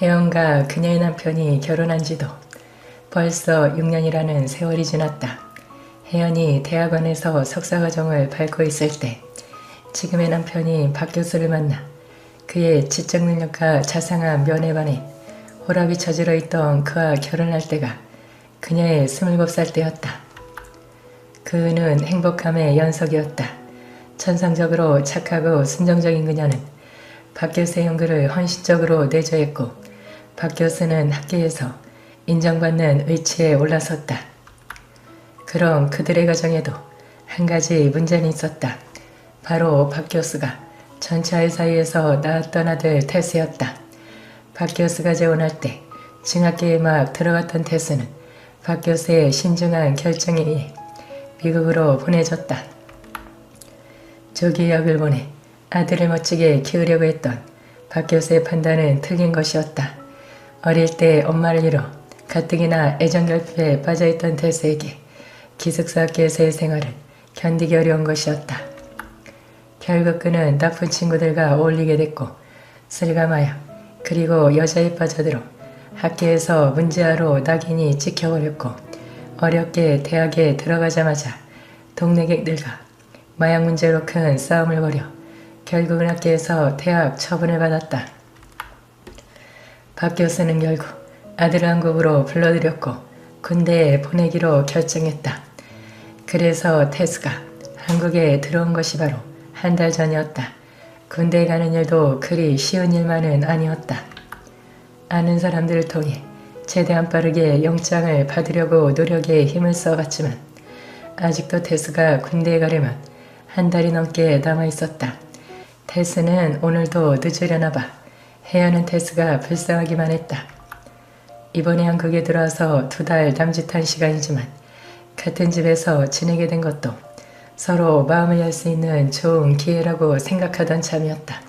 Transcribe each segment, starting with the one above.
혜연과 그녀의 남편이 결혼한 지도 벌써 6년이라는 세월이 지났다. 혜연이 대학원에서 석사과정을 밟고 있을 때 지금의 남편이 박 교수를 만나 그의 지적 능력과 자상한 면에 반해 호락이 처지러 있던 그와 결혼할 때가 그녀의 27살 때였다. 그는 행복함의 연속이었다. 천성적으로 착하고 순정적인 그녀는 박 교수의 연구를 헌신적으로 내조했고 박 교수는 학계에서 인정받는 위치에 올라섰다. 그럼 그들의 가정에도 한 가지 문제는 있었다. 바로 박 교수가 전체 아이 사이에서 낳았던 아들 태수였다. 박 교수가 재혼할 때 중학교에 막 들어갔던 태수는 박 교수의 신중한 결정에 의해 미국으로 보내졌다. 조기 유학을 보내 아들을 멋지게 키우려고 했던 박 교수의 판단은 틀린 것이었다. 어릴 때 엄마를 잃어 가뜩이나 애정결핍에 빠져있던 태수에게 기숙사학교에서의 생활은 견디기 어려운 것이었다. 결국 그는 나쁜 친구들과 어울리게 됐고 술과 마약 그리고 여자에 빠져들어 학교에서 문제아로 낙인이 찍혀버렸고 어렵게 대학에 들어가자마자 동네객들과 마약 문제로 큰 싸움을 벌여 결국은 학교에서 대학 처분을 받았다. 박 교수는 결국 아들을 한국으로 불러들였고 군대에 보내기로 결정했다. 그래서 태수가 한국에 들어온 것이 바로 한 달 전이었다. 군대에 가는 일도 그리 쉬운 일만은 아니었다. 아는 사람들을 통해 최대한 빠르게 영장을 받으려고 노력에 힘을 써봤지만 아직도 태수가 군대에 가려면 한 달이 넘게 남아있었다. 태수는 오늘도 늦으려나 봐. 혜연은 태수가 불쌍하기만 했다. 이번에 한국에 들어와서 2달 남짓한 시간이지만 같은 집에서 지내게 된 것도 서로 마음을 열 수 있는 좋은 기회라고 생각하던 참이었다.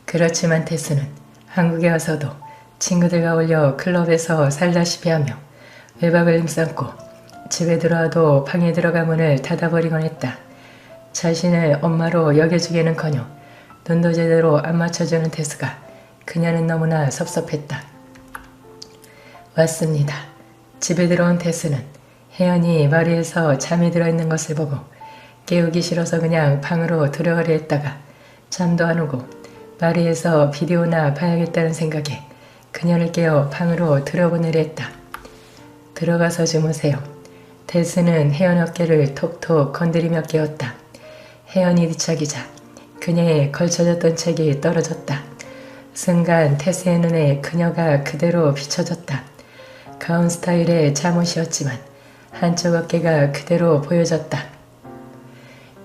그렇지만 태수는 한국에 와서도 친구들과 어울려 클럽에서 살다시피 하며 외박을 힘삼고 집에 들어와도 방에 들어가 문을 닫아버리곤 했다. 자신을 엄마로 여겨주기는커녕 눈도 제대로 안 맞춰주는 태수가 그녀는 너무나 섭섭했다. 왔습니다. 집에 들어온 태수는 혜연이 머리에서 잠이 들어있는 것을 보고 깨우기 싫어서 그냥 방으로 들어가려 했다가 잠도 안 오고 머리에서 비디오나 봐야겠다는 생각에 그녀를 깨워 방으로 들어보내려 했다. 들어가서 주무세요. 태수는 혜연 어깨를 톡톡 건드리며 깨웠다. 혜연이 뒤척이자 그녀의 걸쳐졌던 책이 떨어졌다. 순간 태수의 눈에 그녀가 그대로 비춰졌다. 가운 스타일의 잠옷이었지만 한쪽 어깨가 그대로 보여졌다.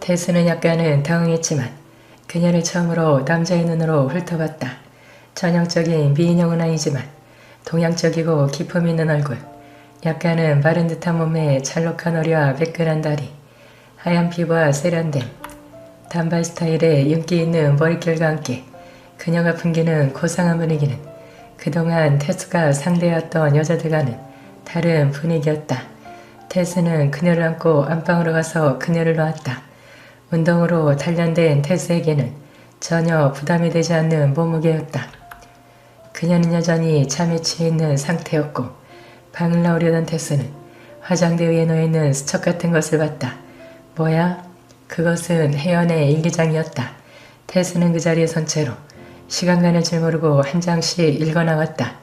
태수는 약간은 당황했지만 그녀를 처음으로 남자의 눈으로 훑어봤다. 전형적인 미인형은 아니지만 동양적이고 기품 있는 얼굴, 약간은 마른 듯한 몸에 잘록한 허리와 매끈한 다리, 하얀 피부와 세련됨, 단발 스타일의 윤기 있는 머릿결과 함께 그녀가 풍기는 고상한 분위기는 그동안 태수가 상대해왔던 여자들과는 다른 분위기였다. 태수는 그녀를 안고 안방으로 가서 그녀를 놓았다. 운동으로 단련된 태수에게는 전혀 부담이 되지 않는 몸무게였다. 그녀는 여전히 잠에 취해 있는 상태였고 방을 나오려던 태수는 화장대 위에 놓여있는 수첩 같은 것을 봤다. 뭐야? 그것은 혜연의 일기장이었다. 태수는 그 자리에 선 채로 시간 가는 줄 모르고 한 장씩 읽어나갔다.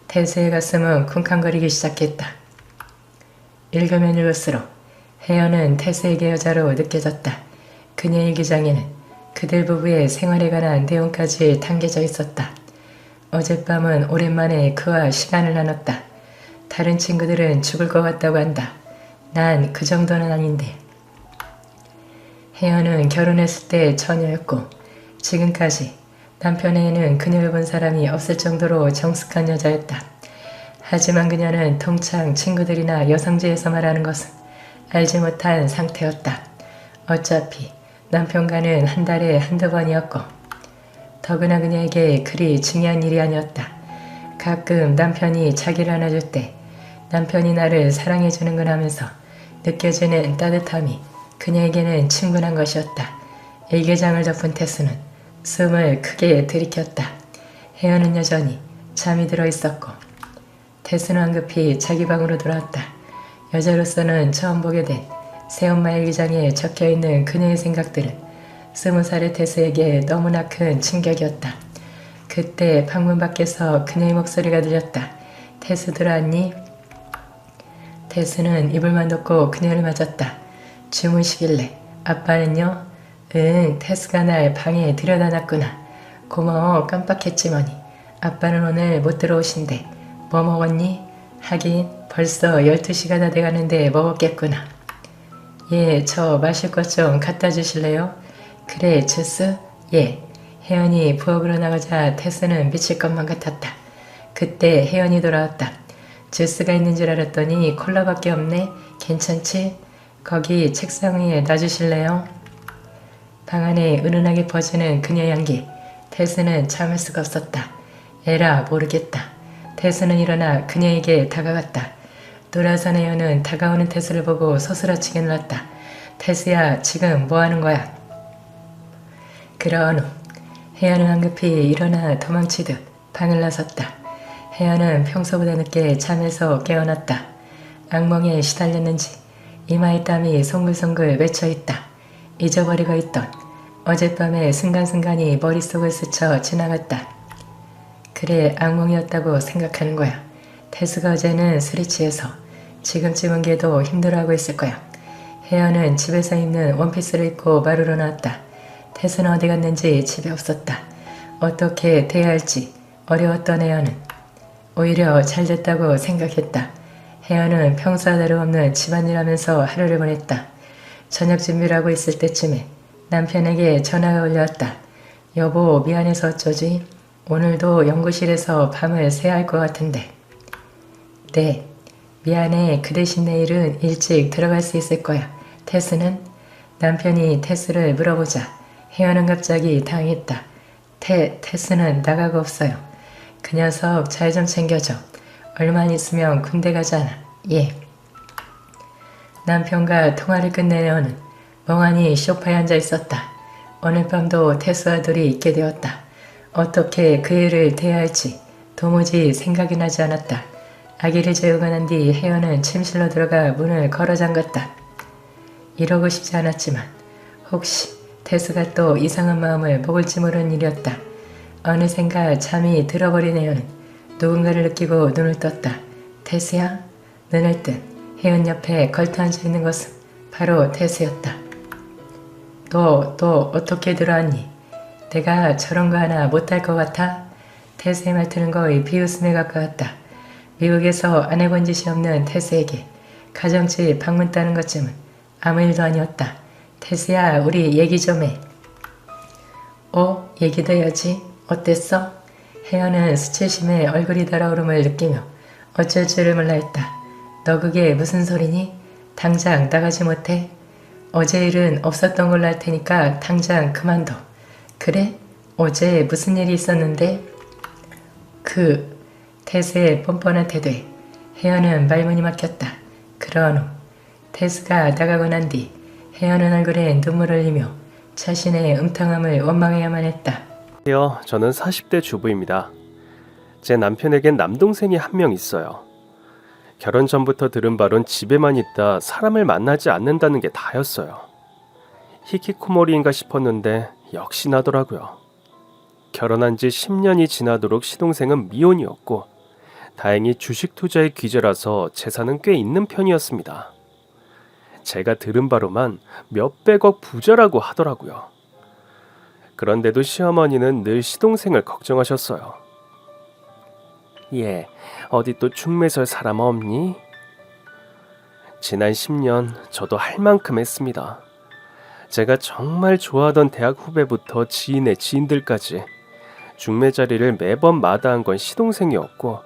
태수의 가슴은 쿵쾅거리기 시작했다. 읽으면 읽을수록 혜연은 태수에게 여자로 느껴졌다. 그녀의 일기장에는 그들 부부의 생활에 관한 내용까지 담겨져 있었다. 어젯밤은 오랜만에 그와 시간을 나눴다. 다른 친구들은 죽을 것 같다고 한다. 난 그 정도는 아닌데. 혜연은 결혼했을 때 처녀였고 지금까지 남편에게는 그녀를 본 사람이 없을 정도로 정숙한 여자였다. 하지만 그녀는 동창 친구들이나 여성지에서 말하는 것은 알지 못한 상태였다. 어차피 남편과는 한 달에 한두 번이었고 더구나 그녀에게 그리 중요한 일이 아니었다. 가끔 남편이 자기를 안아줄 때 남편이 나를 사랑해주는군 하면서 느껴지는 따뜻함이 그녀에게는 충분한 것이었다. 일기장을 덮은 태수는 숨을 크게 들이켰다. 혜연은 여전히 잠이 들어 있었고 태수는 황급히 자기 방으로 돌아왔다. 여자로서는 처음 보게 된 새엄마 일기장에 적혀있는 그녀의 생각들은 20살의 태수에게 너무나 큰 충격이었다. 그때 방문 밖에서 그녀의 목소리가 들렸다. 태수 들어왔니? 태수는 이불만 덮고 그녀를 맞았다. 주무시길래 아빠는요? 응, 태수가 날 방에 들여다놨구나. 고마워, 깜빡했지 뭐니. 아빠는 오늘 못 들어오신대. 뭐 먹었니? 하긴 벌써 12시가 다 돼가는데 먹었겠구나. 예, 저 마실 것 좀 갖다 주실래요? 그래, 주스? 예. 혜연이 부엌으로 나가자 태수는 미칠 것만 같았다. 그때 혜연이 돌아왔다. 주스가 있는 줄 알았더니 콜라밖에 없네. 괜찮지? 거기 책상 위에 놔주실래요? 방 안에 은은하게 퍼지는 그녀의 향기. 태수는 참을 수가 없었다. 에라 모르겠다. 태수는 일어나 그녀에게 다가갔다. 돌아선 혜연은 다가오는 태수를 보고 소스라치게 놀랐다. 태수야, 지금 뭐하는 거야? 그런 후 혜연은 황급히 일어나 도망치듯 방을 나섰다. 혜연은 평소보다 늦게 잠에서 깨어났다. 악몽에 시달렸는지 이마에 땀이 송글송글 맺혀있다. 잊어버리고 있던 어젯밤의 순간순간이 머릿속을 스쳐 지나갔다. 그래, 악몽이었다고 생각하는 거야. 태수가 어제는 술이 취해서 지금쯤은 걔도 힘들어하고 있을 거야. 혜연은 집에서 입는 원피스를 입고 마루로 나왔다. 태수는 어디 갔는지 집에 없었다. 어떻게 대해야 할지 어려웠던 혜연은 오히려 잘됐다고 생각했다. 혜연은 평소와 다름없는 집안일 하면서 하루를 보냈다. 저녁 준비를 하고 있을 때쯤에 남편에게 전화가 올려왔다. 여보, 미안해서 어쩌지? 오늘도 연구실에서 밤을 새야 할 것 같은데. 네, 미안해. 그 대신 내일은 일찍 들어갈 수 있을 거야. 태수는? 남편이 태수를 물어보자 혜연은 갑자기 당했다. 태수는 나가고 없어요. 그 녀석 잘 좀 챙겨줘. 얼마 있으면 군대 가잖아. 예. 남편과 통화를 끝낸 혜연은 멍하니 소파에 앉아 있었다. 오늘 밤도 태수와 둘이 있게 되었다. 어떻게 그 애를 대해야 할지 도무지 생각이 나지 않았다. 아기를 재우고 난 뒤 혜연은 침실로 들어가 문을 걸어 잠갔다. 이러고 싶지 않았지만 혹시 태수가 또 이상한 마음을 먹을지 모르는 일이었다. 어느샌가 잠이 들어버린 혜연은 누군가를 느끼고 눈을 떴다. 태수야? 눈을 뜬 혜연 옆에 걸터 앉아있는 것은 바로 태수였다. 너 어떻게 들어왔니? 내가 저런 거 하나 못할 것 같아? 태수의 말투는 거의 비웃음에 가까웠다. 미국에서 안 해본 짓이 없는 태수에게 가정집 방문 따는 것쯤은 아무 일도 아니었다. 태수야, 우리 얘기 좀 해. 얘기도 해야지. 어땠어? 혜연은 수치심에 얼굴이 달아오름을 느끼며 어쩔 줄을 몰라 했다. 너 그게 무슨 소리니? 당장 나가지 못해? 어제 일은 없었던 걸로 할 테니까 당장 그만둬. 그래? 어제 무슨 일이 있었는데? 태수의 뻔뻔한 태도에 혜연은 말문이 막혔다. 그런 후 태수가 나가고 난 뒤 혜연은 얼굴에 눈물을 흘리며 자신의 음탕함을 원망해야만 했다. 안녕하세요. 저는 40대 주부입니다. 제 남편에겐 남동생이 한 명 있어요. 결혼 전부터 들은 바론 집에만 있다 사람을 만나지 않는다는 게 다였어요. 히키코모리인가 싶었는데 역시 나더라고요. 결혼한 지 10년이 지나도록 시동생은 미혼이었고 다행히 주식 투자의 귀재라서 재산은 꽤 있는 편이었습니다. 제가 들은 바로만 몇백억 부자라고 하더라고요. 그런데도 시어머니는 늘 시동생을 걱정하셨어요. 얘 어디 또 중매설 사람 없니? 지난 10년 저도 할 만큼 했습니다. 제가 정말 좋아하던 대학 후배부터 지인의 지인들까지 중매 자리를 매번 마다한 건 시동생이었고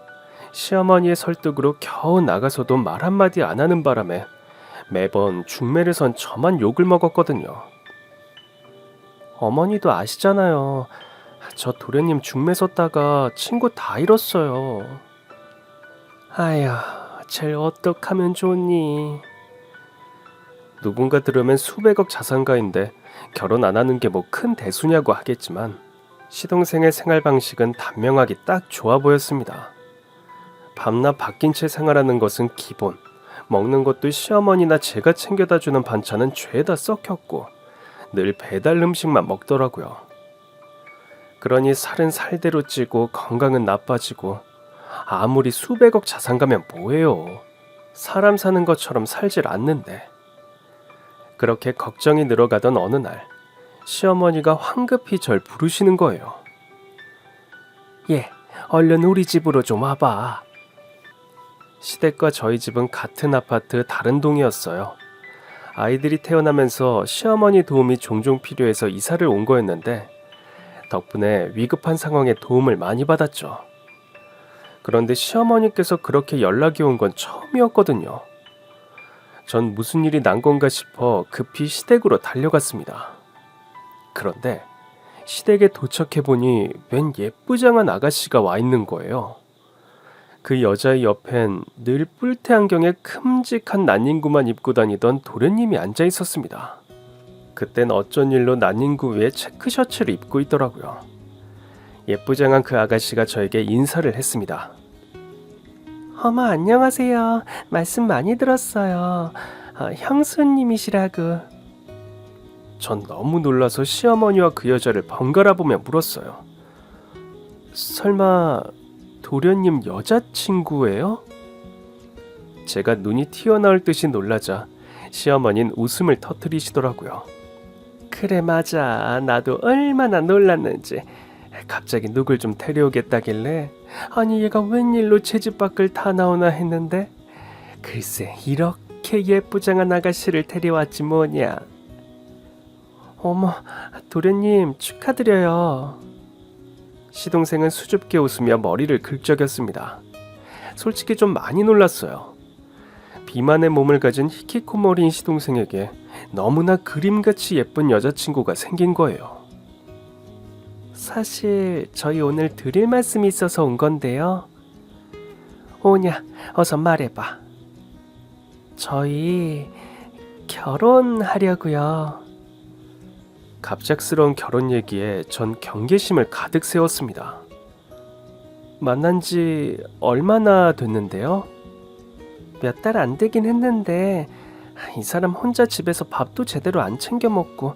시어머니의 설득으로 겨우 나가서도 말 한마디 안 하는 바람에 매번 중매를 선 저만 욕을 먹었거든요. 어머니도 아시잖아요. 저 도련님 중매 섰다가 친구 다 잃었어요. 아휴, 쟤 어떡하면 좋니? 누군가 들으면 수백억 자산가인데 결혼 안 하는 게 뭐 큰 대수냐고 하겠지만 시동생의 생활 방식은 단명하기 딱 좋아 보였습니다. 밤낮 바뀐 채 생활하는 것은 기본, 먹는 것도 시어머니나 제가 챙겨다 주는 반찬은 죄다 썩혔고 늘 배달 음식만 먹더라고요. 그러니 살은 살대로 찌고 건강은 나빠지고 아무리 수백억 자산 가면 뭐해요. 사람 사는 것처럼 살질 않는데. 그렇게 걱정이 늘어가던 어느 날 시어머니가 황급히 절 부르시는 거예요. 예, 얼른 우리 집으로 좀 와봐. 시댁과 저희 집은 같은 아파트 다른 동이었어요. 아이들이 태어나면서 시어머니 도움이 종종 필요해서 이사를 온 거였는데 덕분에 위급한 상황에 도움을 많이 받았죠. 그런데 시어머니께서 그렇게 연락이 온 건 처음이었거든요. 전 무슨 일이 난 건가 싶어 급히 시댁으로 달려갔습니다. 그런데 시댁에 도착해보니 웬 예쁘장한 아가씨가 와 있는 거예요. 그 여자의 옆엔 늘 뿔테 안경에 큼직한 난닝구만 입고 다니던 도련님이 앉아 있었습니다. 그땐 어쩐 일로 난닝구 위에 체크 셔츠를 입고 있더라고요. 예쁘장한 그 아가씨가 저에게 인사를 했습니다. 어머, 안녕하세요. 말씀 많이 들었어요. 형수님이시라고. 전 너무 놀라서 시어머니와 그 여자를 번갈아 보며 물었어요. 설마 도련님 여자친구예요? 제가 눈이 튀어나올 듯이 놀라자 시어머니는 웃음을 터뜨리시더라고요. 그래, 맞아. 나도 얼마나 놀랐는지. 갑자기 누굴 좀 데려오겠다길래 아니 얘가 웬일로 제 집 밖을 다 나오나 했는데 글쎄 이렇게 예쁘장한 아가씨를 데려왔지 뭐냐. 어머, 도련님 축하드려요. 시동생은 수줍게 웃으며 머리를 긁적였습니다. 솔직히 좀 많이 놀랐어요. 비만의 몸을 가진 히키코모리인 시동생에게 너무나 그림같이 예쁜 여자친구가 생긴 거예요. 사실 저희 오늘 드릴 말씀이 있어서 온 건데요. 오냐, 어서 말해봐. 저희 결혼하려고요. 갑작스러운 결혼 얘기에 전 경계심을 가득 세웠습니다. 만난 지 얼마나 됐는데요? 몇 달 안 되긴 했는데 이 사람 혼자 집에서 밥도 제대로 안 챙겨 먹고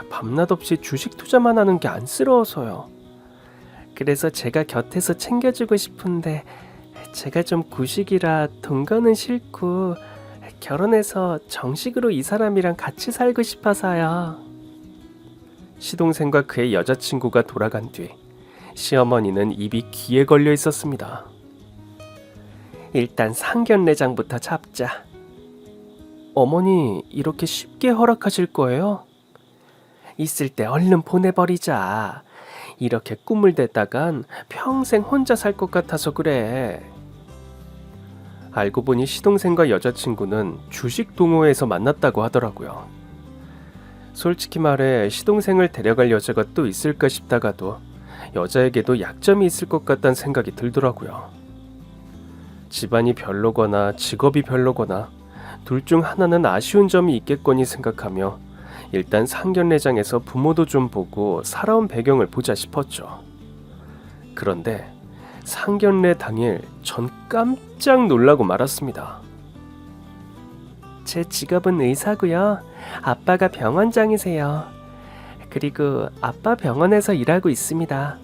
밤낮 없이 주식 투자만 하는 게 안쓰러워서요. 그래서 제가 곁에서 챙겨주고 싶은데 제가 좀 구식이라 돈 거는 싫고 결혼해서 정식으로 이 사람이랑 같이 살고 싶어서요. 시동생과 그의 여자친구가 돌아간 뒤 시어머니는 입이 귀에 걸려 있었습니다. 일단 상견례장부터 잡자. 어머니 이렇게 쉽게 허락하실 거예요? 있을 때 얼른 보내버리자. 이렇게 꿈을 댔다간 평생 혼자 살 것 같아서 그래. 알고 보니 시동생과 여자친구는 주식 동호회에서 만났다고 하더라고요. 솔직히 말해 시동생을 데려갈 여자가 또 있을까 싶다가도 여자에게도 약점이 있을 것 같다는 생각이 들더라고요. 집안이 별로거나 직업이 별로거나 둘 중 하나는 아쉬운 점이 있겠거니 생각하며 일단 상견례장에서 부모도 좀 보고 살아온 배경을 보자 싶었죠. 그런데 상견례 당일 전 깜짝 놀라고 말았습니다. 제 직업은 의사고요. 아빠가 병원장이세요. 그리고 아빠 병원에서 일하고 있습니다.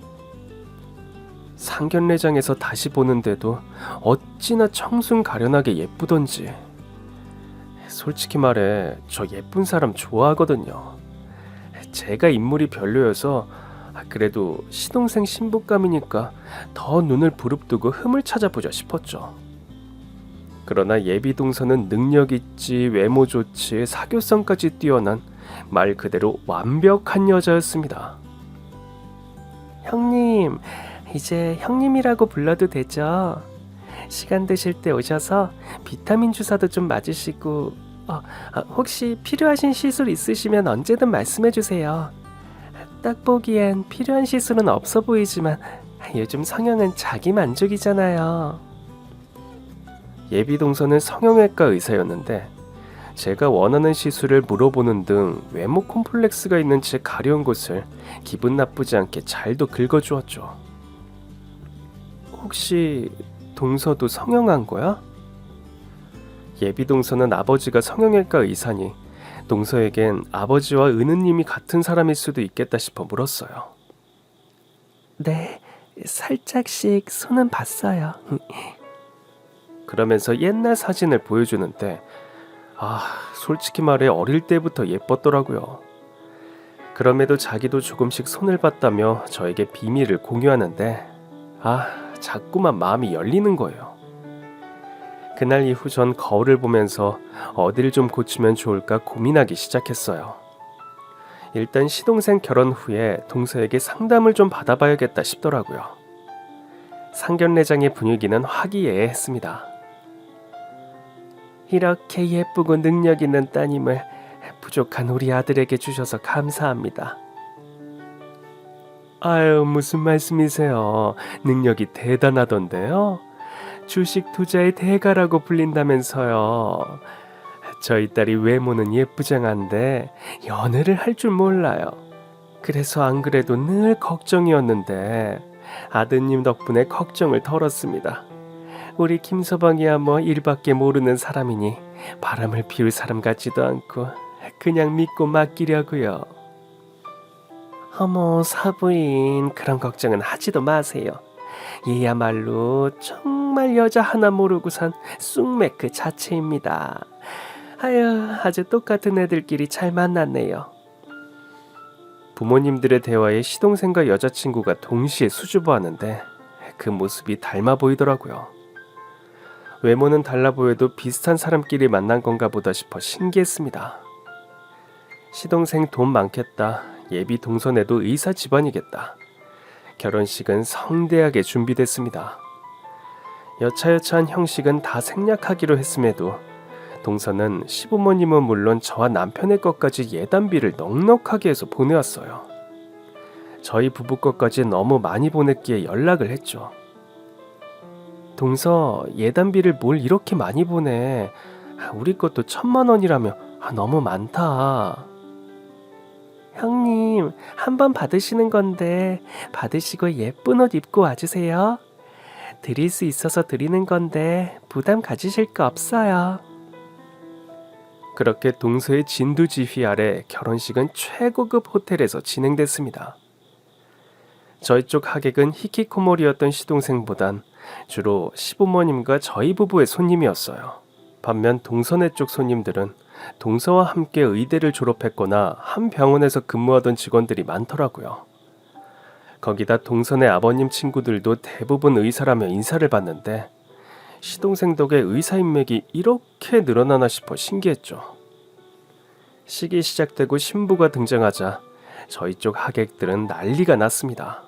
상견례장에서 다시 보는데도 어찌나 청순 가련하게 예쁘던지. 솔직히 말해 저 예쁜 사람 좋아하거든요. 제가 인물이 별로여서 그래도 시동생 신부감이니까 더 눈을 부릅뜨고 흠을 찾아보자 싶었죠. 그러나 예비 동서는 능력 있지, 외모 좋지, 사교성까지 뛰어난 말 그대로 완벽한 여자였습니다. 형님, 이제 형님이라고 불러도 되죠? 시간 되실 때 오셔서 비타민 주사도 좀 맞으시고 혹시 필요하신 시술 있으시면 언제든 말씀해 주세요. 딱 보기엔 필요한 시술은 없어 보이지만 요즘 성형은 자기 만족이잖아요. 예비 동서는 성형외과 의사였는데 제가 원하는 시술을 물어보는 등 외모 콤플렉스가 있는 제 가려운 곳을 기분 나쁘지 않게 잘도 긁어주었죠. 혹시 동서도 성형한 거야? 예비 동서는 아버지가 성형외과 의사니 동서에겐 아버지와 은우님이 같은 사람일 수도 있겠다 싶어 물었어요. 네, 살짝씩 손은 봤어요. 그러면서 옛날 사진을 보여주는데 솔직히 말해 어릴 때부터 예뻤더라고요. 그럼에도 자기도 조금씩 손을 봤다며 저에게 비밀을 공유하는데 자꾸만 마음이 열리는 거예요. 그날 이후 전 거울을 보면서 어딜 좀 고치면 좋을까 고민하기 시작했어요. 일단 시동생 결혼 후에 동서에게 상담을 좀 받아봐야겠다 싶더라고요. 상견례장의 분위기는 화기애애했습니다. 이렇게 예쁘고 능력 있는 따님을 부족한 우리 아들에게 주셔서 감사합니다. 아유, 무슨 말씀이세요? 능력이 대단하던데요? 주식 투자의 대가라고 불린다면서요. 저희 딸이 외모는 예쁘장한데 연애를 할 줄 몰라요. 그래서 안 그래도 늘 걱정이었는데 아드님 덕분에 걱정을 덜었습니다. 우리 김서방이야 뭐 일밖에 모르는 사람이니 바람을 피울 사람 같지도 않고 그냥 믿고 맡기려고요. 어머, 사부인, 그런 걱정은 하지도 마세요. 얘야말로 정말 여자 하나 모르고 산 쑥맥 그 자체입니다. 아주 똑같은 애들끼리 잘 만났네요. 부모님들의 대화에 시동생과 여자친구가 동시에 수줍어하는데 그 모습이 닮아 보이더라고요. 외모는 달라 보여도 비슷한 사람끼리 만난 건가 보다 싶어 신기했습니다. 시동생 돈 많겠다. 예비 동선에도 의사 집안이겠다. 결혼식은 성대하게 준비됐습니다. 여차여차한 형식은 다 생략하기로 했음에도 동서는 시부모님은 물론 저와 남편의 것까지 예단비를 넉넉하게 해서 보내왔어요. 저희 부부 것까지 너무 많이 보냈기에 연락을 했죠. 동서, 예단비를 뭘 이렇게 많이 보내. 우리 것도 1,000,000원이라며 너무 많다. 형님, 한 번 받으시는 건데 받으시고 예쁜 옷 입고 와주세요. 드릴 수 있어서 드리는 건데 부담 가지실 거 없어요. 그렇게 동서의 진두지휘 아래 결혼식은 최고급 호텔에서 진행됐습니다. 저희 쪽 하객은 히키코모리였던 시동생보단 주로 시부모님과 저희 부부의 손님이었어요. 반면 동서네 쪽 손님들은 동서와 함께 의대를 졸업했거나 한 병원에서 근무하던 직원들이 많더라고요. 거기다 동서네 아버님 친구들도 대부분 의사라며 인사를 받는데 시동생 덕에 의사 인맥이 이렇게 늘어나나 싶어 신기했죠. 식이 시작되고 신부가 등장하자 저희 쪽 하객들은 난리가 났습니다.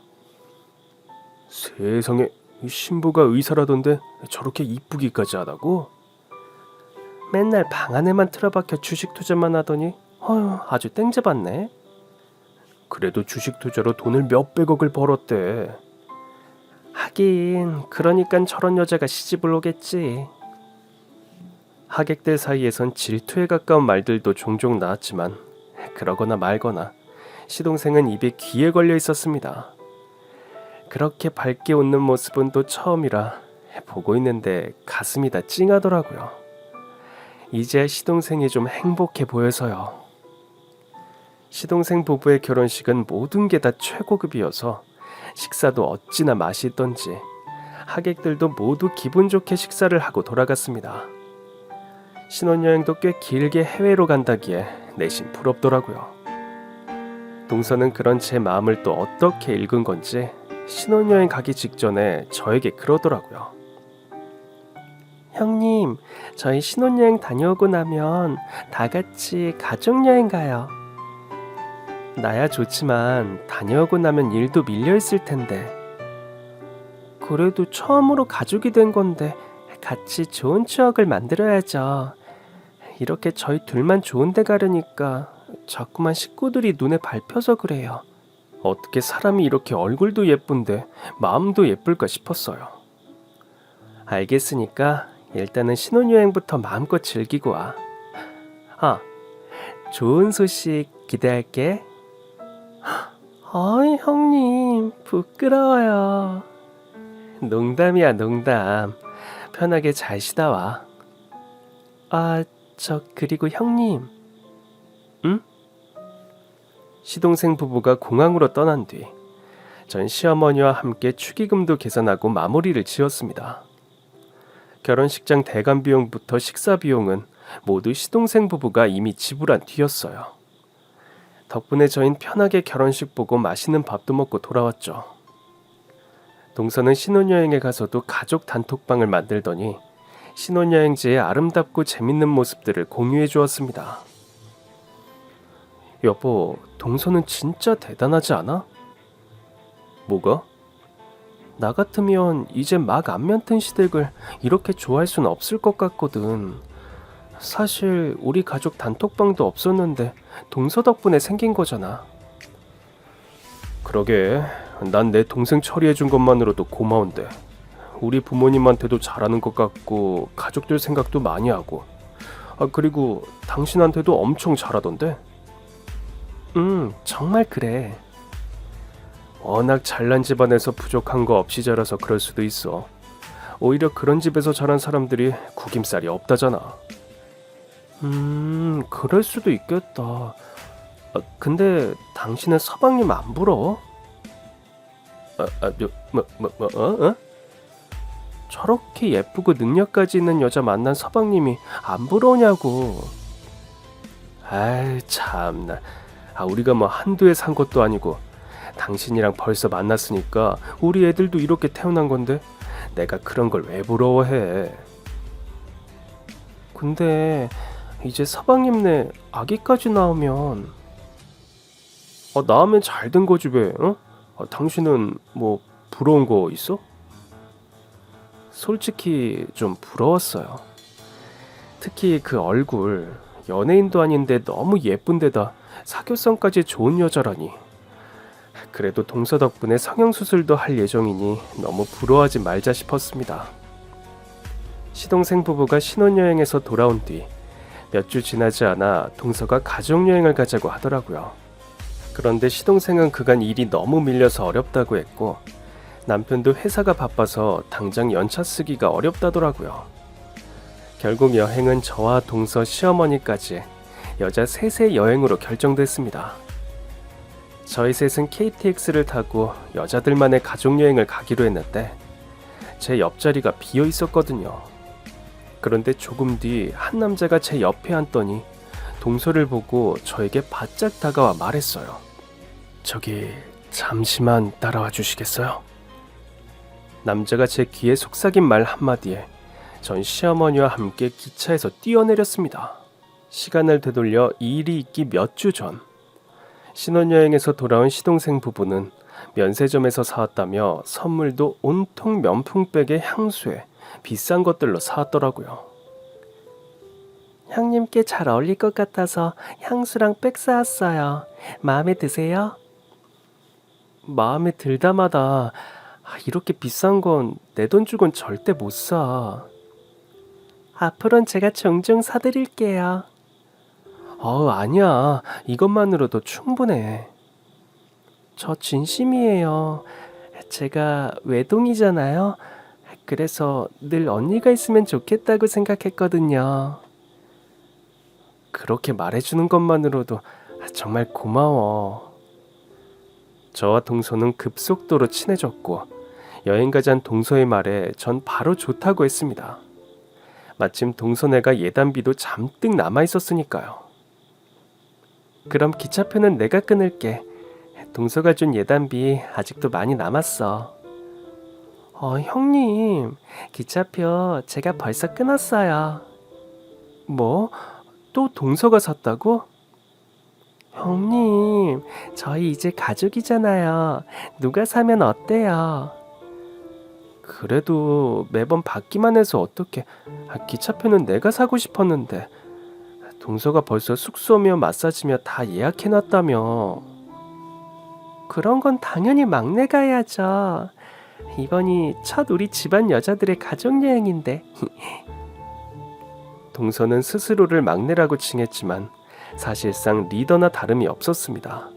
세상에, 신부가 의사라던데 저렇게 이쁘기까지 하다고? 맨날 방 안에만 틀어박혀 주식 투자만 하더니 아주 땡잡았네. 그래도 주식 투자로 돈을 몇백억을 벌었대. 하긴 그러니깐 저런 여자가 시집을 오겠지. 하객들 사이에선 질투에 가까운 말들도 종종 나왔지만 그러거나 말거나 시동생은 입에 귀에 걸려 있었습니다. 그렇게 밝게 웃는 모습은 또 처음이라 보고 있는데 가슴이 다 찡하더라고요. 이제야 시동생이 좀 행복해 보여서요. 시동생 부부의 결혼식은 모든 게 다 최고급이어서 식사도 어찌나 맛있던지 하객들도 모두 기분 좋게 식사를 하고 돌아갔습니다. 신혼여행도 꽤 길게 해외로 간다기에 내심 부럽더라고요. 동서는 그런 제 마음을 또 어떻게 읽은 건지 신혼여행 가기 직전에 저에게 그러더라고요. 형님, 저희 신혼여행 다녀오고 나면 다 같이 가족여행 가요. 나야 좋지만 다녀오고 나면 일도 밀려있을 텐데. 그래도 처음으로 가족이 된 건데 같이 좋은 추억을 만들어야죠. 이렇게 저희 둘만 좋은 데 가려니까 자꾸만 식구들이 눈에 밟혀서 그래요. 어떻게 사람이 이렇게 얼굴도 예쁜데 마음도 예쁠까 싶었어요. 알겠으니까 일단은 신혼여행부터 마음껏 즐기고 와. 아, 좋은 소식 기대할게. 어이, 형님, 부끄러워요. 농담이야, 농담. 편하게 잘 쉬다 와. 아, 그리고 형님. 응? 시동생 부부가 공항으로 떠난 뒤, 전 시어머니와 함께 축의금도 계산하고 마무리를 지었습니다. 결혼식장 대관 비용부터 식사 비용은 모두 시동생 부부가 이미 지불한 뒤였어요. 덕분에 저흰 편하게 결혼식 보고 맛있는 밥도 먹고 돌아왔죠. 동서는 신혼여행에 가서도 가족 단톡방을 만들더니 신혼여행지의 아름답고 재밌는 모습들을 공유해 주었습니다. 여보, 동서는 진짜 대단하지 않아? 뭐가? 나 같으면 이제 막 안면 튼 시댁을 이렇게 좋아할 수는 없을 것 같거든. 사실 우리 가족 단톡방도 없었는데 동서 덕분에 생긴 거잖아. 그러게, 난 내 동생 처리해준 것만으로도 고마운데 우리 부모님한테도 잘하는 것 같고 가족들 생각도 많이 하고, 그리고 당신한테도 엄청 잘하던데? 정말 그래. 워낙 잘난 집안에서 부족한 거 없이 자라서 그럴 수도 있어. 오히려 그런 집에서 자란 사람들이 구김살이 없다잖아. 그럴 수도 있겠다. 근데 당신은 서방님 안 부러워? 어? 저렇게 예쁘고 능력까지 있는 여자 만난 서방님이 안 부러우냐고. 아이, 참나. 우리가 뭐 한두 해 산 것도 아니고 당신이랑 벌써 만났으니까 우리 애들도 이렇게 태어난 건데 내가 그런 걸 왜 부러워해. 근데 이제 서방님네 아기까지 나오면 나오면 잘 된 거지 왜? 어? 당신은 뭐 부러운 거 있어? 솔직히 좀 부러웠어요. 특히 그 얼굴, 연예인도 아닌데 너무 예쁜 데다 사교성까지 좋은 여자라니. 그래도 동서 덕분에 성형수술도 할 예정이니 너무 부러워하지 말자 싶었습니다. 시동생 부부가 신혼여행에서 돌아온 뒤 몇 주 지나지 않아 동서가 가족여행을 가자고 하더라고요. 그런데 시동생은 그간 일이 너무 밀려서 어렵다고 했고 남편도 회사가 바빠서 당장 연차 쓰기가 어렵다더라고요. 결국 여행은 저와 동서 시어머니까지 여자 셋의 여행으로 결정됐습니다. 저희 셋은 KTX를 타고 여자들만의 가족여행을 가기로 했는데 제 옆자리가 비어 있었거든요. 그런데 조금 뒤 한 남자가 제 옆에 앉더니 동서를 보고 저에게 바짝 다가와 말했어요. 저기 잠시만 따라와 주시겠어요? 남자가 제 귀에 속삭인 말 한마디에 전 시어머니와 함께 기차에서 뛰어내렸습니다. 시간을 되돌려 이 일이 있기 몇 주 전, 신혼여행에서 돌아온 시동생 부부는 면세점에서 사왔다며 선물도 온통 면풍백에 향수에 비싼 것들로 사왔더라고요. 형님께 잘 어울릴 것 같아서 향수랑 백 사왔어요. 마음에 드세요? 마음에 들다마다 이렇게 비싼 건 내 돈 주곤 절대 못 사. 앞으로는 제가 종종 사드릴게요. 아니야. 이것만으로도 충분해. 저 진심이에요. 제가 외동이잖아요. 그래서 늘 언니가 있으면 좋겠다고 생각했거든요. 그렇게 말해주는 것만으로도 정말 고마워. 저와 동서는 급속도로 친해졌고 여행 가자는 동서의 말에 전 바로 좋다고 했습니다. 마침 동서네가 예단비도 잔뜩 남아있었으니까요. 그럼 기차표는 내가 끊을게. 동서가 준 예단비 아직도 많이 남았어. 형님, 기차표 제가 벌써 끊었어요. 뭐? 또 동서가 샀다고? 형님, 저희 이제 가족이잖아요. 누가 사면 어때요? 그래도 매번 받기만 해서 어떡해. 기차표는 내가 사고 싶었는데. 동서가 벌써 숙소며 마사지며 다 예약해놨다며. 그런 건 당연히 막내가 해야죠. 이번이 첫 우리 집안 여자들의 가족여행인데. 동서는 스스로를 막내라고 칭했지만 사실상 리더나 다름이 없었습니다.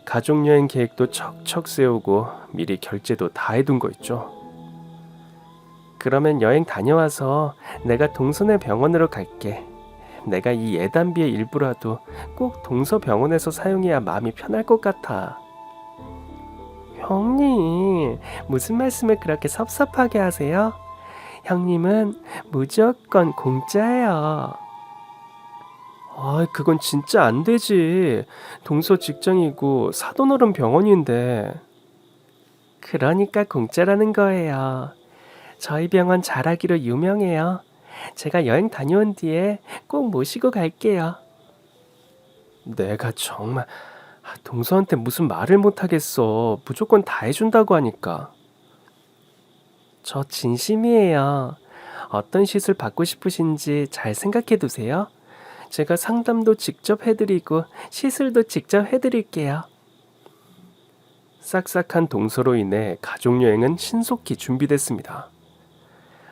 가족여행 계획도 척척 세우고 미리 결제도 다 해둔 거 있죠. 그러면 여행 다녀와서 내가 동서네 병원으로 갈게. 내가 이 예단비의 일부라도 꼭 동서 병원에서 사용해야 마음이 편할 것 같아. 형님, 무슨 말씀을 그렇게 섭섭하게 하세요? 형님은 무조건 공짜예요. 그건 진짜 안 되지. 동서 직장이고 사돈어른 병원인데. 그러니까 공짜라는 거예요. 저희 병원 잘하기로 유명해요. 제가 여행 다녀온 뒤에 꼭 모시고 갈게요. 내가 정말 동서한테 무슨 말을 못하겠어. 무조건 다 해준다고 하니까. 저 진심이에요. 어떤 시술 받고 싶으신지 잘 생각해 두세요. 제가 상담도 직접 해드리고 시술도 직접 해드릴게요. 싹싹한 동서로 인해 가족여행은 신속히 준비됐습니다.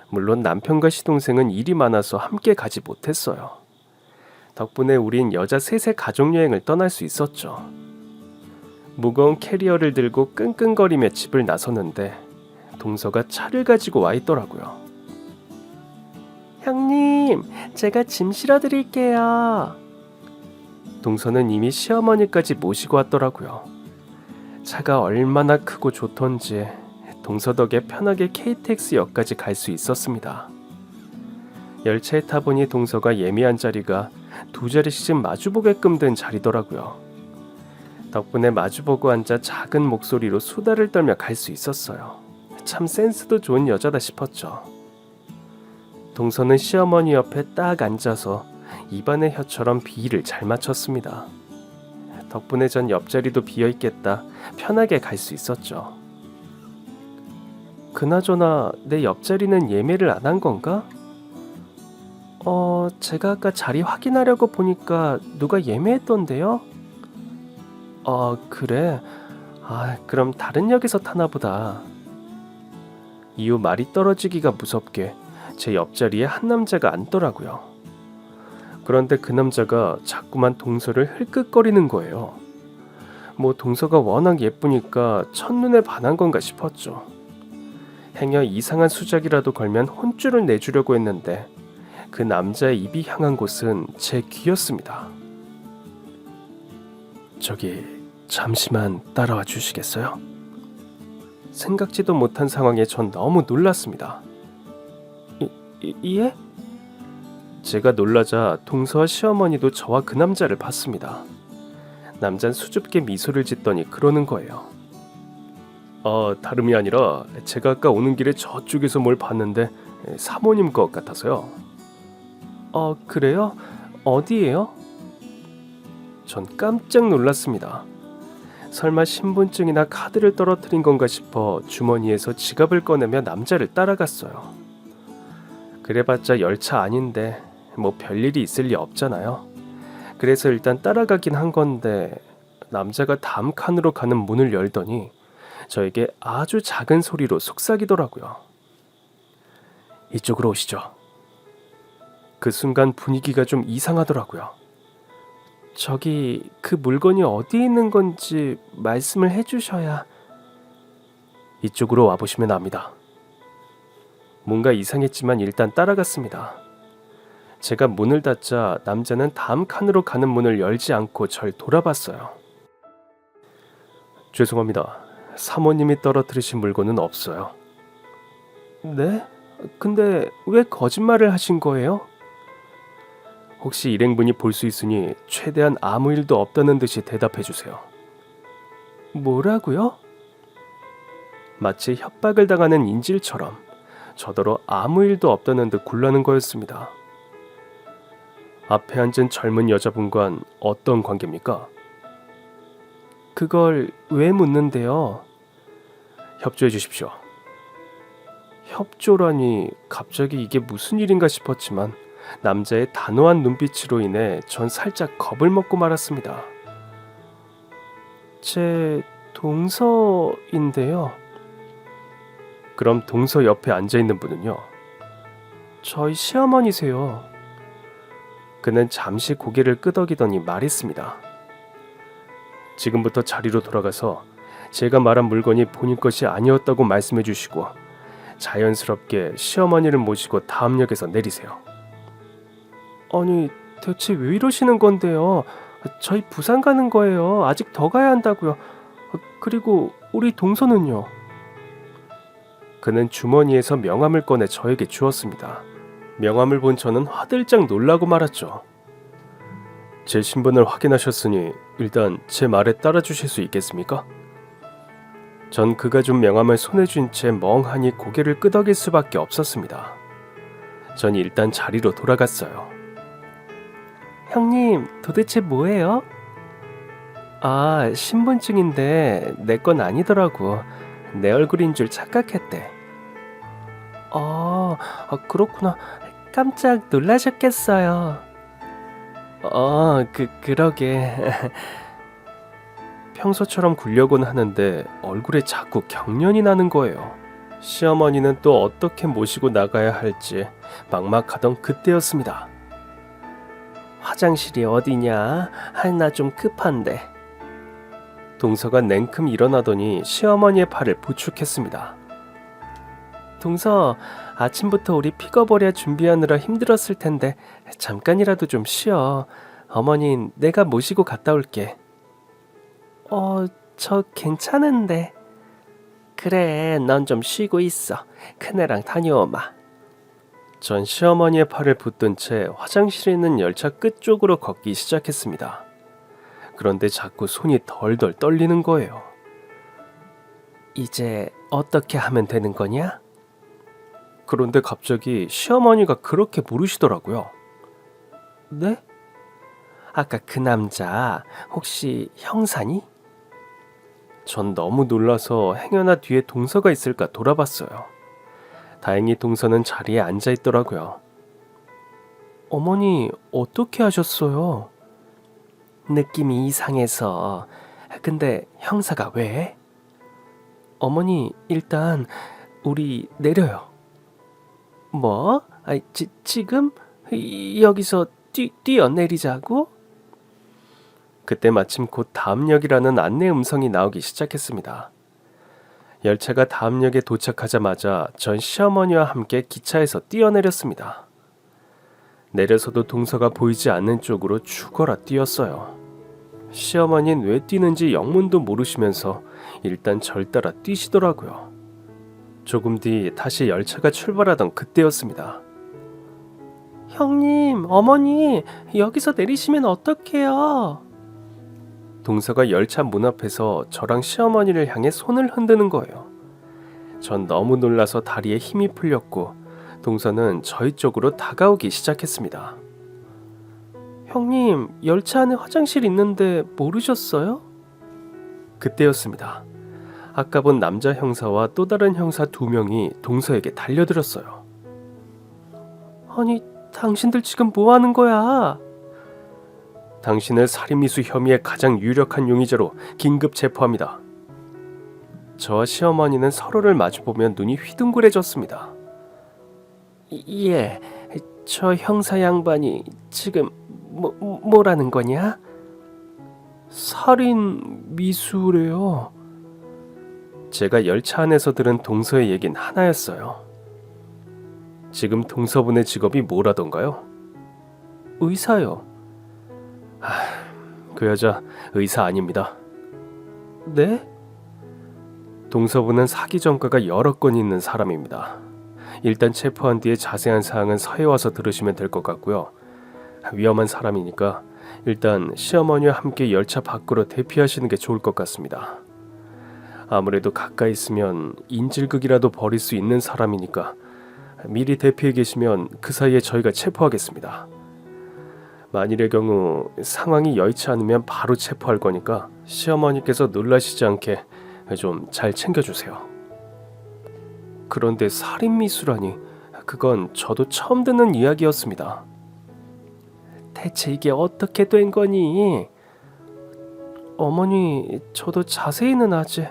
물론 남편과 시동생은 일이 많아서 함께 가지 못했어요. 덕분에 우린 여자 셋의 가족여행을 떠날 수 있었죠. 무거운 캐리어를 들고 끙끙거리며 집을 나섰는데 동서가 차를 가지고 와 있더라고요. 형님, 제가 짐 실어드릴게요. 동서는 이미 시어머니까지 모시고 왔더라고요. 차가 얼마나 크고 좋던지 동서 덕에 편하게 KTX역까지 갈 수 있었습니다. 열차에 타보니 동서가 예매한 자리가 두 자리씩 마주보게끔 된 자리더라고요. 덕분에 마주보고 앉아 작은 목소리로 수다를 떨며 갈 수 있었어요. 참 센스도 좋은 여자다 싶었죠. 동서는 시어머니 옆에 딱 앉아서 입안의 혀처럼 비위를 잘 맞췄습니다. 덕분에 전 옆자리도 비어있겠다 편하게 갈 수 있었죠. 그나저나 내 옆자리는 예매를 안 한 건가? 제가 아까 자리 확인하려고 보니까 누가 예매했던데요? 그래? 그럼 다른 역에서 타나 보다. 이후 말이 떨어지기가 무섭게 제 옆자리에 한 남자가 앉더라고요. 그런데 그 남자가 자꾸만 동서를 흘끗거리는 거예요. 뭐 동서가 워낙 예쁘니까 첫눈에 반한 건가 싶었죠. 행여 이상한 수작이라도 걸면 혼쭐을 내주려고 했는데 그 남자의 입이 향한 곳은 제 귀였습니다. 저기 잠시만 따라와 주시겠어요? 생각지도 못한 상황에 전 너무 놀랐습니다. 예? 제가 놀라자 동서와 시어머니도 저와 그 남자를 봤습니다. 남잔 수줍게 미소를 짓더니 그러는 거예요. 다름이 아니라 제가 아까 오는 길에 저쪽에서 뭘 봤는데 사모님 것 같아서요. 그래요? 어디예요? 전 깜짝 놀랐습니다. 설마 신분증이나 카드를 떨어뜨린 건가 싶어 주머니에서 지갑을 꺼내며 남자를 따라갔어요. 그래봤자 열차 아닌데 뭐 별일이 있을 리 없잖아요. 그래서 일단 따라가긴 한 건데 남자가 다음 칸으로 가는 문을 열더니 저에게 아주 작은 소리로 속삭이더라고요. 이쪽으로 오시죠. 그 순간 분위기가 좀 이상하더라고요. 저기 그 물건이 어디에 있는 건지 말씀을 해주셔야. 이쪽으로 와보시면 압니다. 뭔가 이상했지만 일단 따라갔습니다. 제가 문을 닫자 남자는 다음 칸으로 가는 문을 열지 않고 절 돌아봤어요. 죄송합니다. 사모님이 떨어뜨리신 물건은 없어요. 네? 근데 왜 거짓말을 하신 거예요? 혹시 일행분이 볼 수 있으니 최대한 아무 일도 없다는 듯이 대답해 주세요. 뭐라고요? 마치 협박을 당하는 인질처럼 저더러 아무 일도 없다는 듯 굴라는 거였습니다. 앞에 앉은 젊은 여자분과는 어떤 관계입니까? 그걸 왜 묻는데요? 협조해 주십시오. 협조라니 갑자기 이게 무슨 일인가 싶었지만 남자의 단호한 눈빛으로 인해 전 살짝 겁을 먹고 말았습니다. 제 동서인데요. 그럼 동서 옆에 앉아있는 분은요? 저희 시어머니세요. 그는 잠시 고개를 끄덕이더니 말했습니다. 지금부터 자리로 돌아가서 제가 말한 물건이 본인 것이 아니었다고 말씀해 주시고 자연스럽게 시어머니를 모시고 다음 역에서 내리세요. 아니, 대체 왜 이러시는 건데요? 저희 부산 가는 거예요. 아직 더 가야 한다고요. 그리고 우리 동서는요? 그는 주머니에서 명함을 꺼내 저에게 주었습니다. 명함을 본 저는 화들짝 놀라고 말았죠. 제 신분을 확인하셨으니 일단 제 말에 따라주실 수 있겠습니까? 전 그가 준 명함을 손에 쥔 채 멍하니 고개를 끄덕일 수밖에 없었습니다. 전 일단 자리로 돌아갔어요. 형님, 도대체 뭐예요? 아, 신분증인데 내 건 아니더라고. 내 얼굴인 줄 착각했대. 그렇구나. 깜짝 놀라셨겠어요. 그러게. 평소처럼 굴려곤 하는데 얼굴에 자꾸 경련이 나는 거예요. 시어머니는 또 어떻게 모시고 나가야 할지 막막하던 그때였습니다. 화장실이 어디냐? 나 좀 급한데. 동서가 냉큼 일어나더니 시어머니의 팔을 부축했습니다. 동서, 아침부터 우리 픽업어랴 준비하느라 힘들었을 텐데 잠깐이라도 좀 쉬어. 어머닌 내가 모시고 갔다 올게. 저 괜찮은데. 그래, 넌 좀 쉬고 있어. 큰애랑 다녀오마. 전 시어머니의 팔을 붙든 채 화장실에 있는 열차 끝쪽으로 걷기 시작했습니다. 그런데 자꾸 손이 덜덜 떨리는 거예요. 이제 어떻게 하면 되는 거냐? 그런데 갑자기 시어머니가 그렇게 물으시더라고요. 네? 아까 그 남자 혹시 형사니? 전 너무 놀라서 행여나 뒤에 동서가 있을까 돌아봤어요. 다행히 동서는 자리에 앉아 있더라고요. 어머니, 어떻게 하셨어요? 느낌이 이상해서. 근데 형사가 왜? 어머니, 일단 우리 내려요. 뭐? 지금? 여기서 뛰어내리자고? 그때 마침 곧 다음 역이라는 안내 음성이 나오기 시작했습니다. 열차가 다음 역에 도착하자마자 전 시어머니와 함께 기차에서 뛰어내렸습니다. 내려서도 동서가 보이지 않는 쪽으로 죽어라 뛰었어요. 시어머니는 왜 뛰는지 영문도 모르시면서 일단 절 따라 뛰시더라고요. 조금 뒤 다시 열차가 출발하던 그때였습니다. 형님, 어머니, 여기서 내리시면 어떡해요? 동서가 열차 문 앞에서 저랑 시어머니를 향해 손을 흔드는 거예요. 전 너무 놀라서 다리에 힘이 풀렸고 동서는 저희 쪽으로 다가오기 시작했습니다. 형님, 열차 안에 화장실 있는데 모르셨어요? 그때였습니다. 아까 본 남자 형사와 또 다른 형사 2명이 동서에게 달려들었어요. 아니, 당신들 지금 뭐 하는 거야? 당신을 살인미수 혐의의 가장 유력한 용의자로 긴급 체포합니다. 저와 시어머니는 서로를 마주보며 눈이 휘둥그레졌습니다. 예, 저 형사 양반이 지금 뭐라는 거냐? 살인미수래요. 제가 열차 안에서 들은 동서의 얘긴 하나였어요. 지금 동서분의 직업이 뭐라던가요? 의사요. 그 여자 의사 아닙니다. 네? 동서분은 사기 전과가 여러 건 있는 사람입니다. 일단 체포한 뒤에 자세한 사항은 서해 와서 들으시면 될 것 같고요. 위험한 사람이니까 일단 시어머니와 함께 열차 밖으로 대피하시는 게 좋을 것 같습니다. 아무래도 가까이 있으면 인질극이라도 벌일 수 있는 사람이니까 미리 대피해 계시면 그 사이에 저희가 체포하겠습니다. 만일의 경우 상황이 여의치 않으면 바로 체포할 거니까 시어머니께서 놀라시지 않게 좀 잘 챙겨주세요. 그런데 살인미수라니, 그건 저도 처음 듣는 이야기였습니다. 대체 이게 어떻게 된 거니? 어머니, 저도 자세히는 아직...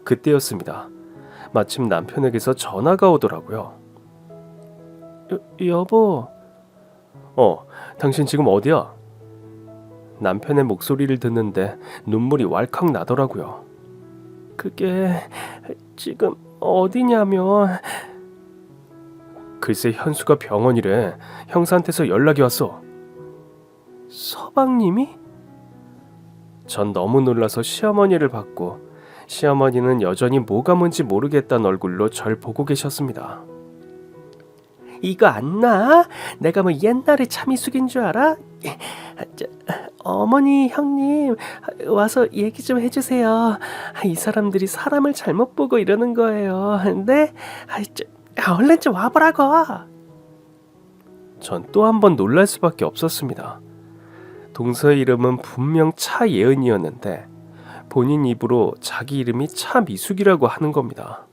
그때였습니다. 마침 남편에게서 전화가 오더라고요. 여보... 당신 지금 어디야? 남편의 목소리를 듣는데 눈물이 왈칵 나더라고요. 그게 지금 어디냐면... 글쎄 현수가 병원이래. 형사한테서 연락이 왔어. 서방님이? 전 너무 놀라서 시어머니를 봤고 시어머니는 여전히 뭐가 뭔지 모르겠다는 얼굴로 절 보고 계셨습니다. 이거 안 나? 내가 뭐 옛날에 참이숙인 줄 알아? 어머니, 형님 와서 얘기 좀 해주세요. 이 사람들이 사람을 잘못 보고 이러는 거예요. 네? 얼른 좀 와보라고. 전 또 한 번 놀랄 수밖에 없었습니다. 동서의 이름은 분명 차예은이었는데 본인 입으로 자기 이름이 차미숙이라고 하는 겁니다.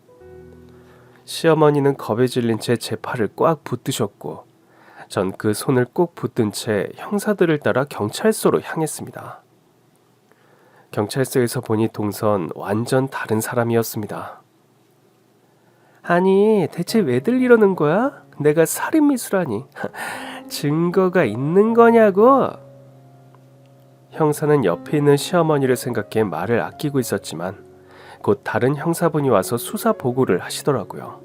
시어머니는 겁에 질린 채 제 팔을 꽉 붙드셨고 전 그 손을 꼭 붙든 채 형사들을 따라 경찰서로 향했습니다. 경찰서에서 보니 동선 완전 다른 사람이었습니다. 아니 대체 왜들 이러는 거야? 내가 살인미수라니. 증거가 있는 거냐고? 형사는 옆에 있는 시어머니를 생각해 말을 아끼고 있었지만 곧 다른 형사분이 와서 수사 보고를 하시더라고요.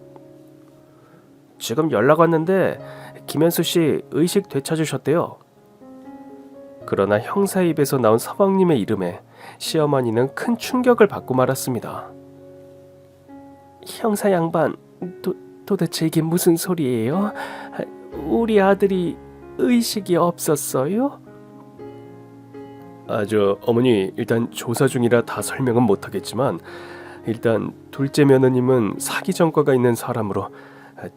지금 연락 왔는데 김현수 씨 의식 되찾으셨대요. 그러나 형사 입에서 나온 서방님의 이름에 시어머니는 큰 충격을 받고 말았습니다. 형사 양반, 도대체 이게 무슨 소리예요? 우리 아들이 의식이 없었어요? 어머니 일단 조사 중이라 다 설명은 못하겠지만 일단 둘째 며느님은 사기 전과가 있는 사람으로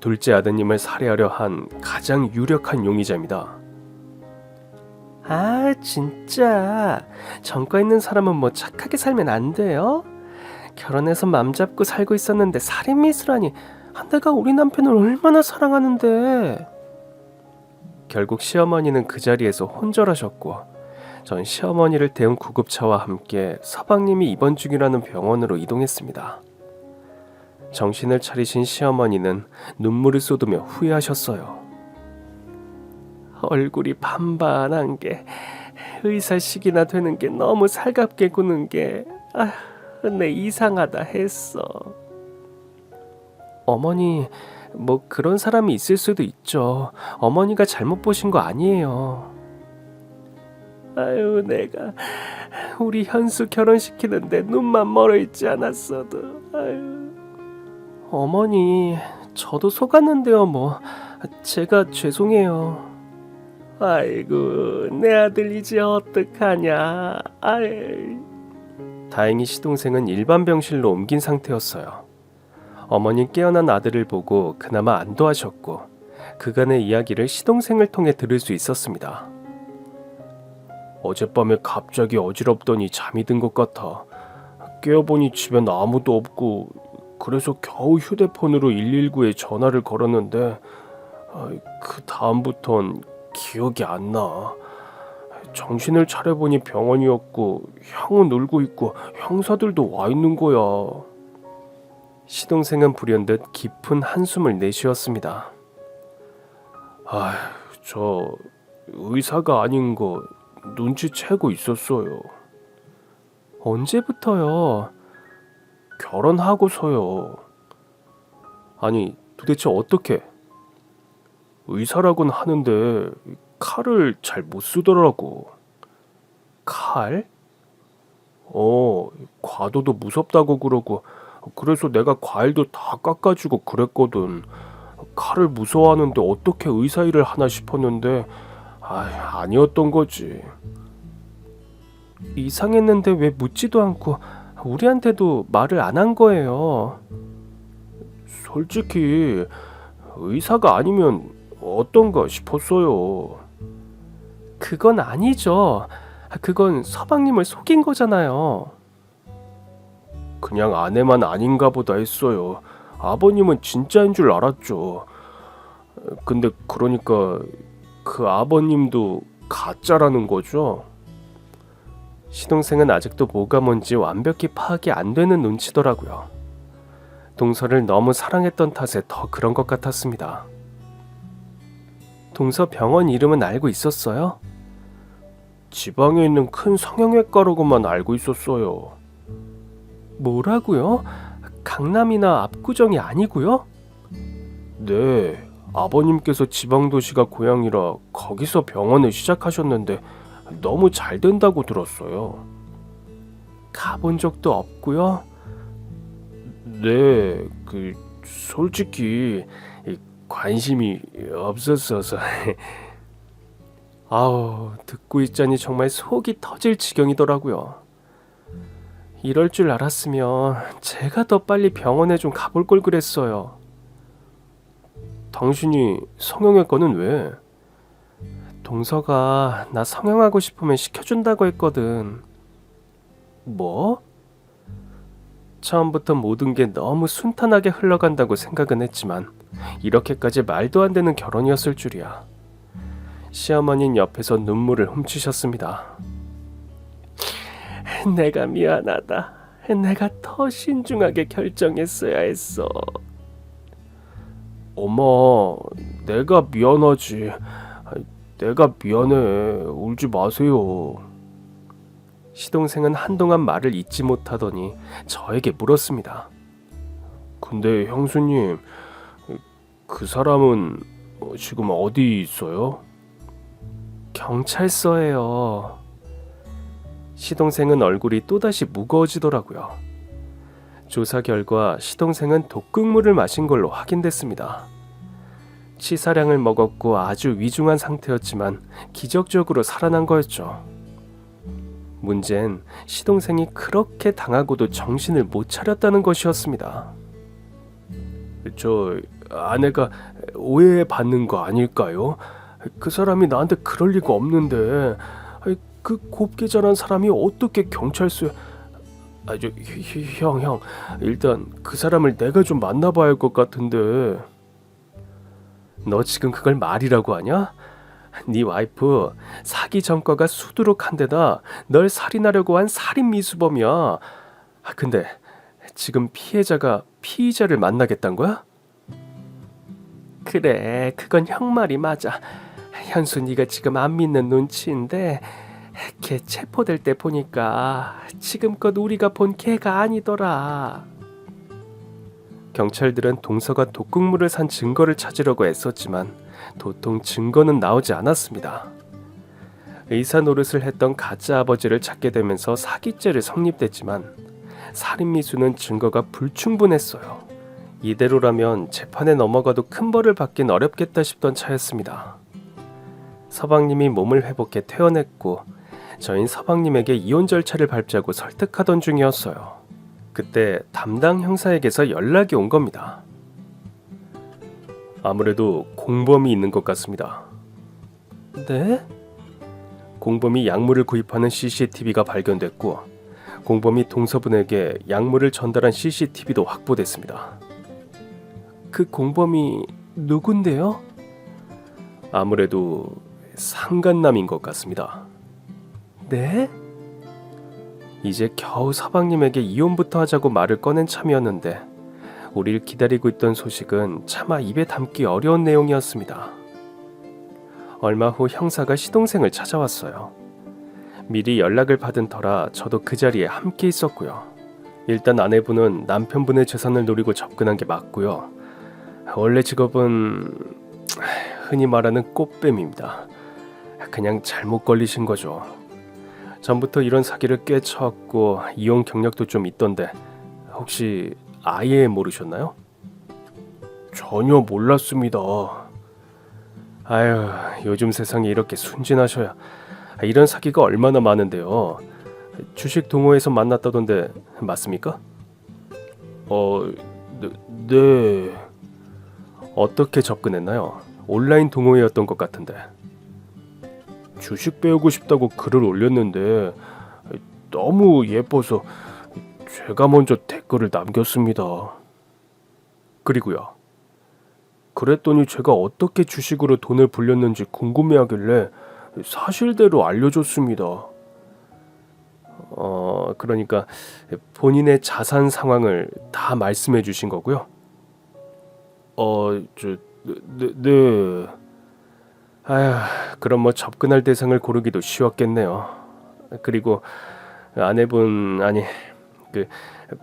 둘째 아드님을 살해하려 한 가장 유력한 용의자입니다. 아 진짜 전과 있는 사람은 뭐 착하게 살면 안 돼요? 결혼해서 맘 잡고 살고 있었는데 살인미수라니. 내가 우리 남편을 얼마나 사랑하는데. 결국 시어머니는 그 자리에서 혼절하셨고 전 시어머니를 태운 구급차와 함께 서방님이 입원 중이라는 병원으로 이동했습니다. 정신을 차리신 시어머니는 눈물을 쏟으며 후회하셨어요. 얼굴이 반반한 게 의사식이나 되는 게 너무 살갑게 구는 게 내 이상하다 했어. 어머니 뭐 그런 사람이 있을 수도 있죠. 어머니가 잘못 보신 거 아니에요. 아유 내가 우리 현수 결혼시키는데 눈만 멀어 있지 않았어도. 아유. 어머니 저도 속았는데요 뭐. 제가 죄송해요. 아이고 내 아들이지 어떡하냐. 아이. 다행히 시동생은 일반 병실로 옮긴 상태였어요. 어머니 깨어난 아들을 보고 그나마 안도하셨고 그간의 이야기를 시동생을 통해 들을 수 있었습니다. 어젯밤에 갑자기 어지럽더니 잠이 든 것 같아. 깨어보니 집엔 아무도 없고 그래서 겨우 휴대폰으로 119에 전화를 걸었는데 그 다음부턴 기억이 안 나. 정신을 차려보니 병원이었고 형은 울고 있고 형사들도 와 있는 거야. 시동생은 불현듯 깊은 한숨을 내쉬었습니다. 저 의사가 아닌 거 눈치채고 있었어요. 언제부터요? 결혼하고서요. 아니 도대체 어떻게? 의사라고는 하는데 칼을 잘 못 쓰더라고. 칼? 과도도 무섭다고 그러고 그래서 내가 과일도 다 깎아주고 그랬거든. 칼을 무서워하는데 어떻게 의사 일을 하나 싶었는데 아니었던 거지. 이상했는데 왜 묻지도 않고 우리한테도 말을 안 한 거예요. 솔직히 의사가 아니면 어떤가 싶었어요. 그건 아니죠. 그건 서방님을 속인 거잖아요. 그냥 아내만 아닌가 보다 했어요. 아버님은 진짜인 줄 알았죠. 근데 그러니까 그 아버님도 가짜라는 거죠? 시동생은 아직도 뭐가 뭔지 완벽히 파악이 안 되는 눈치더라고요. 동서를 너무 사랑했던 탓에 더 그런 것 같았습니다. 동서 병원 이름은 알고 있었어요? 지방에 있는 큰 성형외과라고만 알고 있었어요. 뭐라고요? 강남이나 압구정이 아니고요? 네, 아버님께서 지방도시가 고향이라 거기서 병원을 시작하셨는데 너무 잘 된다고 들었어요. 가본 적도 없고요? 네, 솔직히 관심이 없었어서. 아우, 듣고 있자니 정말 속이 터질 지경이더라고요. 이럴 줄 알았으면 제가 더 빨리 병원에 좀 가볼 걸 그랬어요. 당신이 성형외과는 왜? 동서가 나 성형하고 싶으면 시켜준다고 했거든. 뭐? 처음부터 모든 게 너무 순탄하게 흘러간다고 생각은 했지만 이렇게까지 말도 안 되는 결혼이었을 줄이야. 시어머니는 옆에서 눈물을 훔치셨습니다. 내가 미안하다. 내가 더 신중하게 결정했어야 했어. 엄마, 내가 미안하지. 내가 미안해. 울지 마세요. 시동생은 한동안 말을 잇지 못하더니 저에게 물었습니다. 근데 형수님, 그 사람은 지금 어디 있어요? 경찰서예요. 시동생은 얼굴이 또다시 무거워지더라고요. 조사 결과 시동생은 독극물을 마신 걸로 확인됐습니다. 치사량을 먹었고 아주 위중한 상태였지만 기적적으로 살아난 거였죠. 문제는 시동생이 그렇게 당하고도 정신을 못 차렸다는 것이었습니다. 저 아내가 오해받는 거 아닐까요? 그 사람이 나한테 그럴 리가 없는데 그 곱게 자란 사람이 어떻게 경찰서에... 형, 일단 그 사람을 내가 좀 만나봐야 할 것 같은데. 너 지금 그걸 말이라고 하냐? 네 와이프 사기 전과가 수두룩한데다 널 살인하려고 한 살인 미수범이야. 근데 지금 피해자가 피의자를 만나겠단 거야? 그래, 그건 형 말이 맞아. 현수 네가 지금 안 믿는 눈치인데 걔 체포될 때 보니까 지금껏 우리가 본 걔가 아니더라. 경찰들은 동서가 독극물을 산 증거를 찾으려고 애썼지만 도통 증거는 나오지 않았습니다. 의사 노릇을 했던 가짜 아버지를 찾게 되면서 사기죄를 성립됐지만 살인미수는 증거가 불충분했어요. 이대로라면 재판에 넘어가도 큰 벌을 받긴 어렵겠다 싶던 차였습니다. 서방님이 몸을 회복해 퇴원했고 저흰 서방님에게 이혼 절차를 밟자고 설득하던 중이었어요. 그때 담당 형사에게서 연락이 온 겁니다. 아무래도 공범이 있는 것 같습니다. 네? 공범이 약물을 구입하는 CCTV가 발견됐고 공범이 동서분에게 약물을 전달한 CCTV도 확보됐습니다. 그 공범이 누군데요? 아무래도 상간남인 것 같습니다. 네? 이제 겨우 서방님에게 이혼부터 하자고 말을 꺼낸 참이었는데 우릴 기다리고 있던 소식은 차마 입에 담기 어려운 내용이었습니다. 얼마 후 형사가 시동생을 찾아왔어요. 미리 연락을 받은 터라 저도 그 자리에 함께 있었고요. 일단 아내분은 남편분의 재산을 노리고 접근한 게 맞고요. 원래 직업은 흔히 말하는 꽃뱀입니다. 그냥 잘못 걸리신 거죠. 전부터 이런 사기를 꽤 쳤고 이혼 경력도 좀 있던데 혹시 아예 모르셨나요? 전혀 몰랐습니다. 아유, 요즘 세상이 이렇게 순진하셔야. 이런 사기가 얼마나 많은데요. 주식 동호회에서 만났다던데 맞습니까? 네. 어떻게 접근했나요? 온라인 동호회였던 것 같은데. 주식 배우고 싶다고 글을 올렸는데 너무 예뻐서 제가 먼저 댓글을 남겼습니다. 그리고요. 그랬더니 제가 어떻게 주식으로 돈을 불렸는지 궁금해하길래 사실대로 알려줬습니다. 그러니까 본인의 자산 상황을 다 말씀해 주신 거고요. 네. 아휴, 그럼 뭐 접근할 대상을 고르기도 쉬웠겠네요. 그리고 아내분, 아니, 그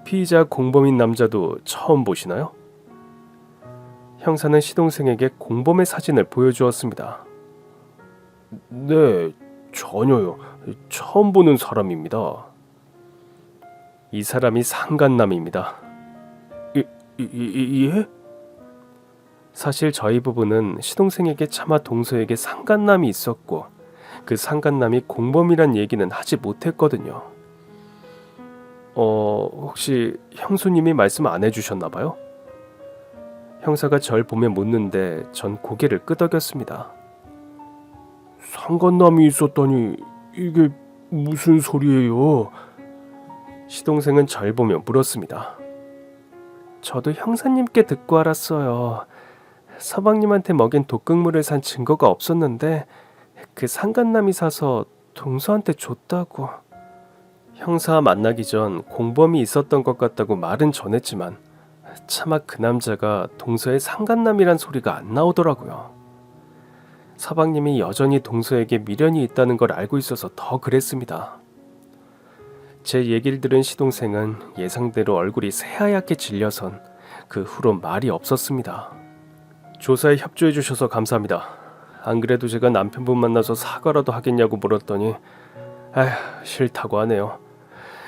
피의자 공범인 남자도 처음 보시나요? 형사는 시동생에게 공범의 사진을 보여주었습니다. 네, 전혀요. 처음 보는 사람입니다. 이 사람이 상간남입니다. 예? 사실 저희 부부는 시동생에게 차마 동서에게 상간남이 있었고 그 상간남이 공범이란 얘기는 하지 못했거든요. 혹시 형수님이 말씀 안 해주셨나 봐요? 형사가 절 보며 묻는데 전 고개를 끄덕였습니다. 상간남이 있었다니 이게 무슨 소리예요? 시동생은 절 보며 물었습니다. 저도 형사님께 듣고 알았어요. 서방님한테 먹인 독극물을 산 증거가 없었는데 그 상간남이 사서 동서한테 줬다고. 형사 만나기 전 공범이 있었던 것 같다고 말은 전했지만 차마 그 남자가 동서의 상간남이란 소리가 안 나오더라고요. 서방님이 여전히 동서에게 미련이 있다는 걸 알고 있어서 더 그랬습니다. 제 얘기를 들은 시동생은 예상대로 얼굴이 새하얗게 질려선 그 후로 말이 없었습니다. 조사에 협조해 주셔서 감사합니다. 안 그래도 제가 남편분 만나서 사과라도 하겠냐고 물었더니 싫다고 하네요.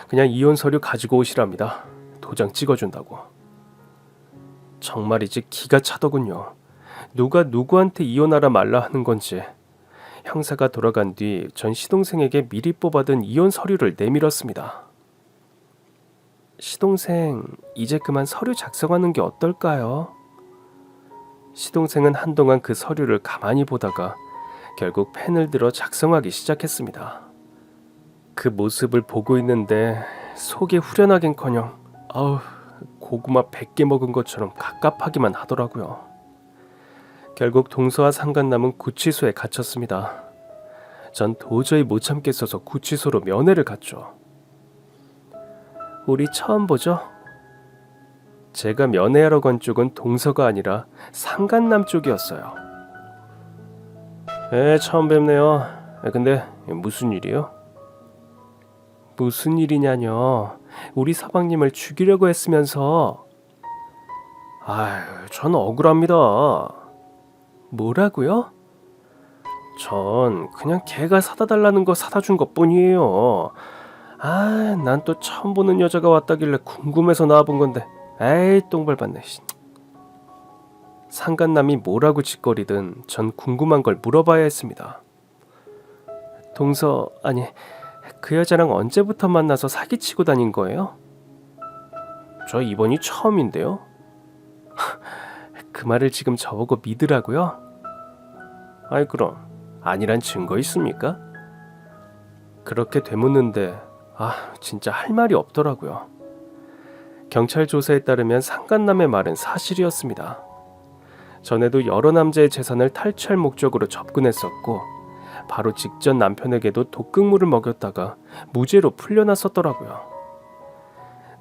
그냥 이혼 서류 가지고 오시랍니다. 도장 찍어준다고. 정말이지 기가 차더군요. 누가 누구한테 이혼하라 말라 하는 건지. 형사가 돌아간 뒤 전 시동생에게 미리 뽑아둔 이혼 서류를 내밀었습니다. 시동생, 이제 그만 서류 작성하는 게 어떨까요? 시동생은 한동안 그 서류를 가만히 보다가 결국 펜을 들어 작성하기 시작했습니다. 그 모습을 보고 있는데 속이 후련하긴커녕 고구마 100개 먹은 것처럼 갑갑하기만 하더라고요. 결국 동서와 상간남은 구치소에 갇혔습니다. 전 도저히 못 참겠어서 구치소로 면회를 갔죠. 우리 처음 보죠? 제가 면회하러 간 쪽은 동서가 아니라 상간남 쪽이었어요. 처음 뵙네요. 근데 무슨 일이요? 무슨 일이냐뇨. 우리 서방님을 죽이려고 했으면서. 전 억울합니다. 뭐라고요? 전 그냥 걔가 사다 달라는 거 사다 준 것 뿐이에요. 난 또 처음 보는 여자가 왔다길래 궁금해서 나와본 건데 똥 밟았네. 상간남이 뭐라고 짓거리든 전 궁금한 걸 물어봐야 했습니다. 동서, 아니 그 여자랑 언제부터 만나서 사기치고 다닌 거예요? 저 이번이 처음인데요. 그 말을 지금 저보고 믿으라고요? 그럼 아니란 증거 있습니까? 그렇게 되묻는데 진짜 할 말이 없더라고요. 경찰 조사에 따르면 상간남의 말은 사실이었습니다. 전에도 여러 남자의 재산을 탈취할 목적으로 접근했었고 바로 직전 남편에게도 독극물을 먹였다가 무죄로 풀려났었더라고요.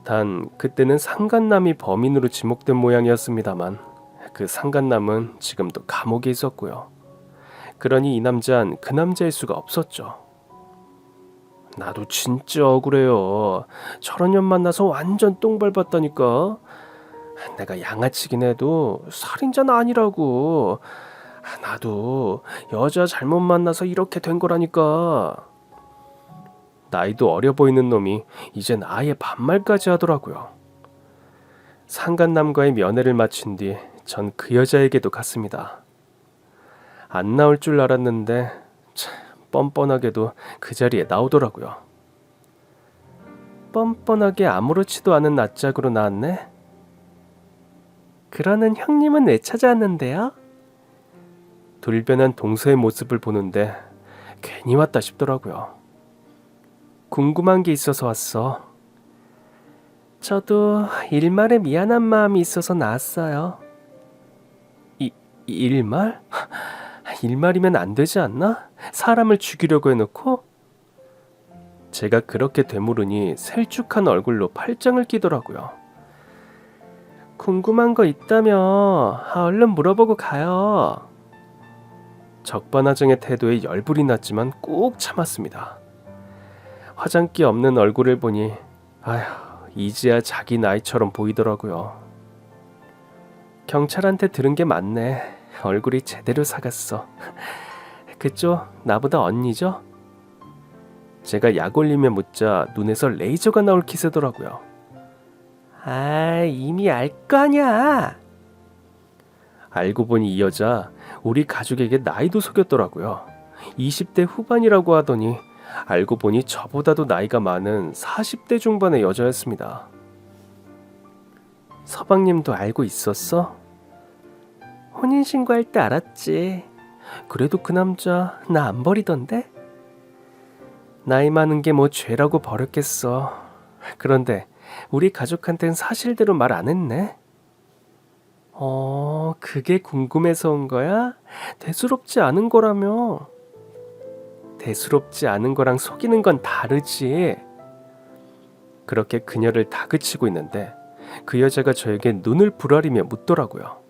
단 그때는 상간남이 범인으로 지목된 모양이었습니다만 그 상간남은 지금도 감옥에 있었고요. 그러니 이 남자는 그 남자일 수가 없었죠. 나도 진짜 억울해요. 저런 년 만나서 완전 똥 밟았다니까. 내가 양아치긴 해도 살인자는 아니라고. 나도 여자 잘못 만나서 이렇게 된 거라니까. 나이도 어려 보이는 놈이 이젠 아예 반말까지 하더라고요. 상간남과의 면회를 마친 뒤 전 그 여자에게도 갔습니다. 안 나올 줄 알았는데 참 뻔뻔하게도 그 자리에 나오더라고요. 뻔뻔하게 아무렇지도 않은 낯짝으로 나왔네. 그러는 형님은 왜 찾아왔는데요? 돌변한 동서의 모습을 보는데 괜히 왔다 싶더라고요. 궁금한 게 있어서 왔어. 저도 일말에 미안한 마음이 있어서 나왔어요. 일말? 일말이면 안 되지 않나? 사람을 죽이려고 해놓고? 제가 그렇게 되물으니 셀쭉한 얼굴로 팔짱을 끼더라고요. 궁금한 거 있다며 얼른 물어보고 가요. 적반하장의 태도에 열불이 났지만 꾹 참았습니다. 화장기 없는 얼굴을 보니 아휴, 이제야 자기 나이처럼 보이더라고요. 경찰한테 들은 게 맞네. 얼굴이 제대로 사갔어. 그쪽 나보다 언니죠? 제가 약 올리며 묻자 눈에서 레이저가 나올 기세더라고요. 아, 이미 알 거 아냐. 알고 보니 이 여자 우리 가족에게 나이도 속였더라고요. 20대 후반이라고 하더니 알고 보니 저보다도 나이가 많은 40대 중반의 여자였습니다. 서방님도 알고 있었어? 혼인신고할 때 알았지. 그래도 그 남자 나 안 버리던데? 나이 많은 게 뭐 죄라고 버렸겠어. 그런데 우리 가족한텐 사실대로 말 안 했네. 그게 궁금해서 온 거야? 대수롭지 않은 거라며. 대수롭지 않은 거랑 속이는 건 다르지. 그렇게 그녀를 다그치고 있는데 그 여자가 저에게 눈을 부라리며 묻더라고요.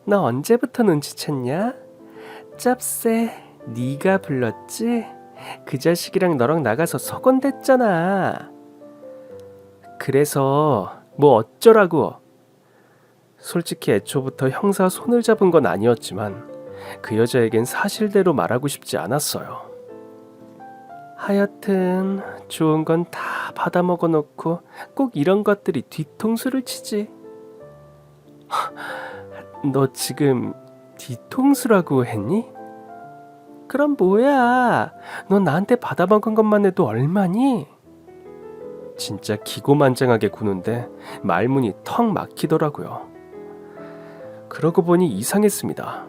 너 언제부터 눈치챘냐? 짭새, 네가 불렀지? 그 자식이랑 너랑 나가서 석원댔잖아. 그래서 뭐 어쩌라고. 솔직히 애초부터 형사 손을 잡은 건 아니었지만 그 여자에겐 사실대로 말하고 싶지 않았어요. 하여튼 좋은 건 다 받아먹어 놓고 꼭 이런 것들이 뒤통수를 치지. 너 지금 뒤통수라고 했니? 그럼 뭐야? 너 나한테 받아먹은 것만 해도 얼마니? 진짜 기고만장하게 구는데 말문이 턱 막히더라고요. 그러고 보니 이상했습니다.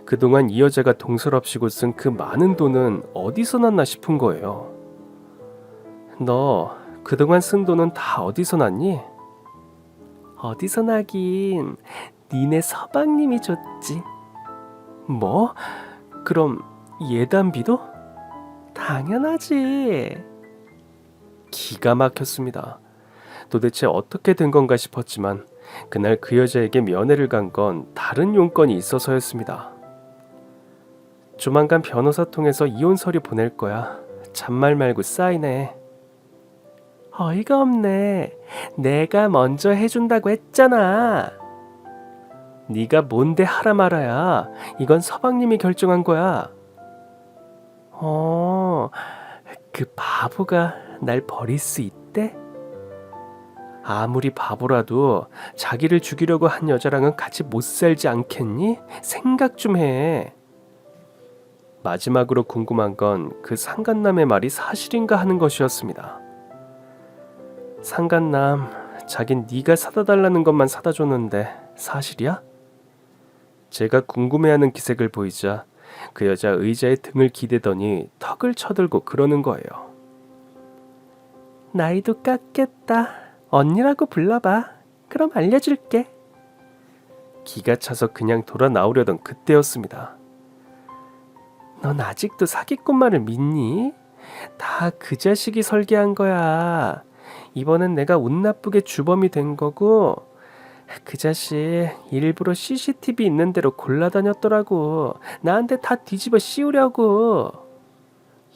그동안 이 여자가 동서랍시고 쓴 그 많은 돈은 어디서 났나 싶은 거예요. 너 그동안 쓴 돈은 다 어디서 났니? 어디서 나긴 니네 서방님이 줬지. 뭐? 그럼 예단비도? 당연하지. 기가 막혔습니다. 도대체 어떻게 된 건가 싶었지만 그날 그 여자에게 면회를 간 건 다른 용건이 있어서였습니다. 조만간 변호사 통해서 이혼 서류 보낼 거야. 잔말 말고 사인해. 어이가 없네. 내가 먼저 해준다고 했잖아. 네가 뭔데 하라 말아야. 이건 서방님이 결정한 거야. 그 바보가 날 버릴 수 있대? 아무리 바보라도 자기를 죽이려고 한 여자랑은 같이 못 살지 않겠니? 생각 좀 해. 마지막으로 궁금한 건 그 상간남의 말이 사실인가 하는 것이었습니다. 상간남, 자긴 네가 사다 달라는 것만 사다 줬는데 사실이야? 제가 궁금해하는 기색을 보이자 그 여자 의자에 등을 기대더니 턱을 쳐들고 그러는 거예요. 나이도 깎겠다. 언니라고 불러봐. 그럼 알려줄게. 기가 차서 그냥 돌아 나오려던 그때였습니다. 넌 아직도 사기꾼 말을 믿니? 다 그 자식이 설계한 거야. 이번엔 내가 운 나쁘게 주범이 된 거고 그 자식 일부러 CCTV 있는 대로 골라다녔더라고. 나한테 다 뒤집어 씌우려고.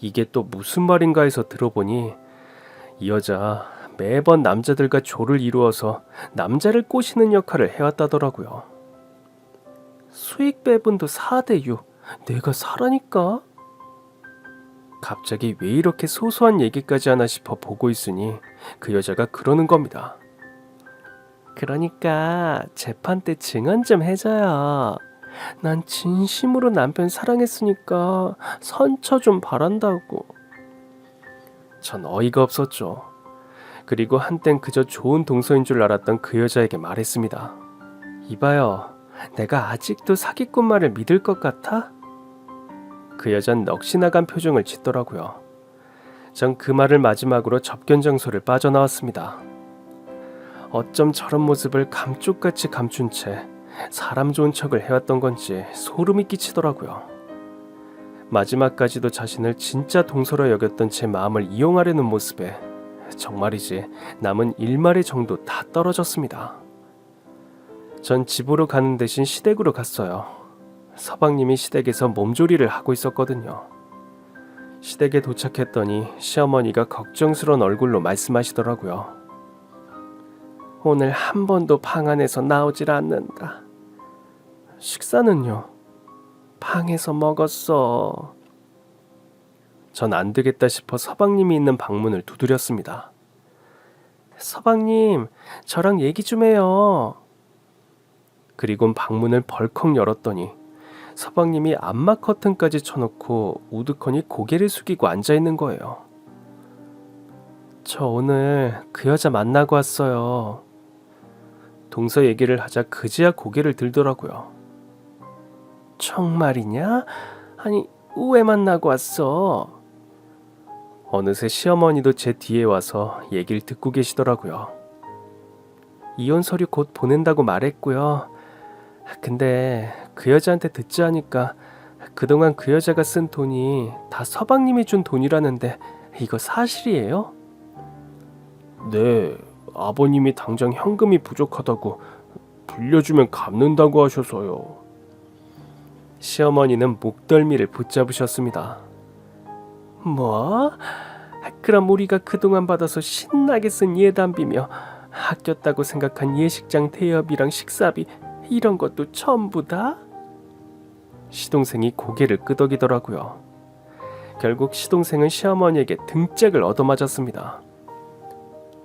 이게 또 무슨 말인가 해서 들어보니 이 여자 매번 남자들과 조를 이루어서 남자를 꼬시는 역할을 해왔다더라고요. 수익 배분도 4대6. 내가 사라니까? 갑자기 왜 이렇게 소소한 얘기까지 하나 싶어 보고 있으니 그 여자가 그러는 겁니다. 그러니까 재판 때 증언 좀 해줘요. 난 진심으로 남편 사랑했으니까 선처 좀 바란다고. 전 어이가 없었죠. 그리고 한땐 그저 좋은 동서인 줄 알았던 그 여자에게 말했습니다. 이봐요, 내가 아직도 사기꾼 말을 믿을 것 같아? 그 여잔 넋이 나간 표정을 짓더라고요. 전 그 말을 마지막으로 접견 장소를 빠져나왔습니다. 어쩜 저런 모습을 감쪽같이 감춘 채 사람 좋은 척을 해왔던 건지 소름이 끼치더라고요. 마지막까지도 자신을 진짜 동서로 여겼던 제 마음을 이용하려는 모습에 정말이지 남은 일말의 정도 다 떨어졌습니다. 전 집으로 가는 대신 시댁으로 갔어요. 서방님이 시댁에서 몸조리를 하고 있었거든요. 시댁에 도착했더니 시어머니가 걱정스러운 얼굴로 말씀하시더라고요. 오늘 한 번도 방 안에서 나오질 않는다. 식사는요? 방에서 먹었어. 전 안 되겠다 싶어 서방님이 있는 방문을 두드렸습니다. 서방님, 저랑 얘기 좀 해요. 그리곤 방문을 벌컥 열었더니 서방님이 암막 커튼까지 쳐놓고 우두커니 고개를 숙이고 앉아있는 거예요. 저 오늘 그 여자 만나고 왔어요. 동서 얘기를 하자 그제야 고개를 들더라고요. 정말이냐? 아니, 왜 만나고 왔어? 어느새 시어머니도 제 뒤에 와서 얘기를 듣고 계시더라고요. 이혼 서류 곧 보낸다고 말했고요. 근데 그 여자한테 듣자 하니까 그동안 그 여자가 쓴 돈이 다 서방님이 준 돈이라는데 이거 사실이에요? 네, 아버님이 당장 현금이 부족하다고 불려주면 갚는다고 하셔서요. 시어머니는 목덜미를 붙잡으셨습니다. 뭐? 그럼 우리가 그동안 받아서 신나게 쓴 예단비며 아꼈다고 생각한 예식장 대여비랑 식사비 이런 것도 전부 다? 시동생이 고개를 끄덕이더라고요. 결국 시동생은 시어머니에게 등짝을 얻어맞았습니다.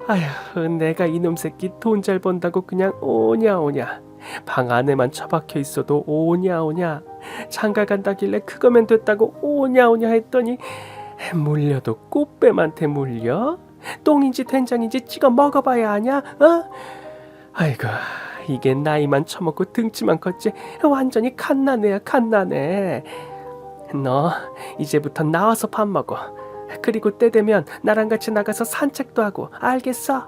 아휴, 내가 이놈 새끼 돈 잘 번다고 그냥 오냐. 방 안에만 처박혀 있어도 오냐. 장가 간다길래 그거면 됐다고 오냐 했더니 물려도 꽃뱀한테 물려? 똥인지 된장인지 찍어 먹어봐야 아냐? 어? 아이고, 이게 나이만 처먹고 등치만 컸지 완전히 갓나네. 너 이제부터 나와서 밥 먹어. 그리고 때 되면 나랑 같이 나가서 산책도 하고, 알겠어?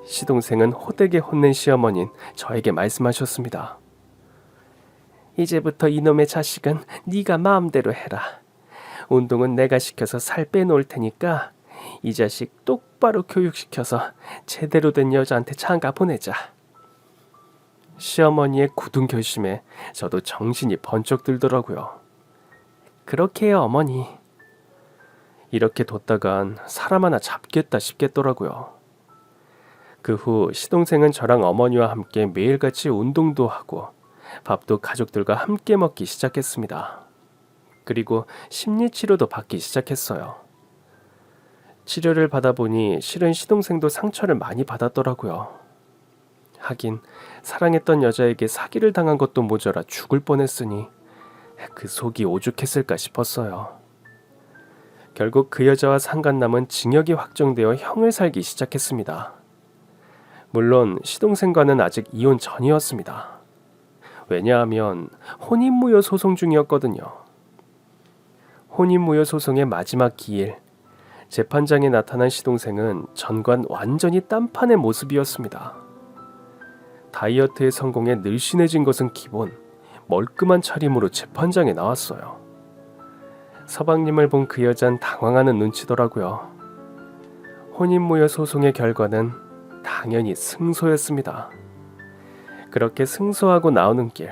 시동생은 호되게 혼낸 시어머니는 저에게 말씀하셨습니다. 이제부터 이놈의 자식은 네가 마음대로 해라. 운동은 내가 시켜서 살 빼놓을 테니까 이 자식 똑바로 교육시켜서 제대로 된 여자한테 장가 보내자. 시어머니의 굳은 결심에 저도 정신이 번쩍 들더라고요. 그렇게 해요, 어머니. 이렇게 뒀다간 사람 하나 잡겠다 싶겠더라고요. 그 후 시동생은 저랑 어머니와 함께 매일같이 운동도 하고 밥도 가족들과 함께 먹기 시작했습니다. 그리고 심리치료도 받기 시작했어요. 치료를 받아보니 실은 시동생도 상처를 많이 받았더라고요. 하긴 사랑했던 여자에게 사기를 당한 것도 모자라 죽을 뻔했으니 그 속이 오죽했을까 싶었어요. 결국 그 여자와 상간남은 징역이 확정되어 형을 살기 시작했습니다. 물론 시동생과는 아직 이혼 전이었습니다. 왜냐하면 혼인무효 소송 중이었거든요. 혼인무효 소송의 마지막 기일, 재판장에 나타난 시동생은 전관 완전히 딴판의 모습이었습니다. 다이어트의 성공에 늘씬해진 것은 기본, 멀끔한 차림으로 재판장에 나왔어요. 서방님을 본 그 여잔 당황하는 눈치더라고요. 혼인무효 소송의 결과는 당연히 승소였습니다. 그렇게 승소하고 나오는 길,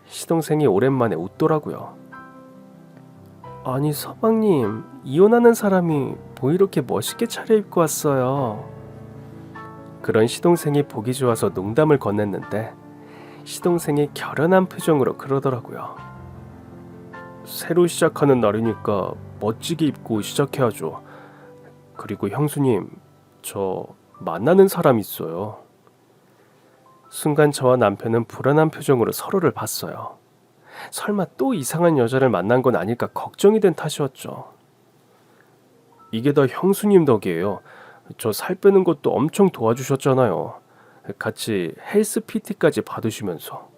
시동생이 오랜만에 웃더라고요. 아니 서방님, 이혼하는 사람이 뭐 이렇게 멋있게 차려입고 왔어요. 그런 시동생이 보기 좋아서 농담을 건넸는데 시동생이 결연한 표정으로 그러더라고요. 새로 시작하는 날이니까 멋지게 입고 시작해야죠. 그리고 형수님, 저 만나는 사람 있어요. 순간 저와 남편은 불안한 표정으로 서로를 봤어요. 설마 또 이상한 여자를 만난 건 아닐까 걱정이 된 탓이었죠. 이게 다 형수님 덕이에요. 저 살 빼는 것도 엄청 도와주셨잖아요. 같이 헬스 PT까지 받으시면서.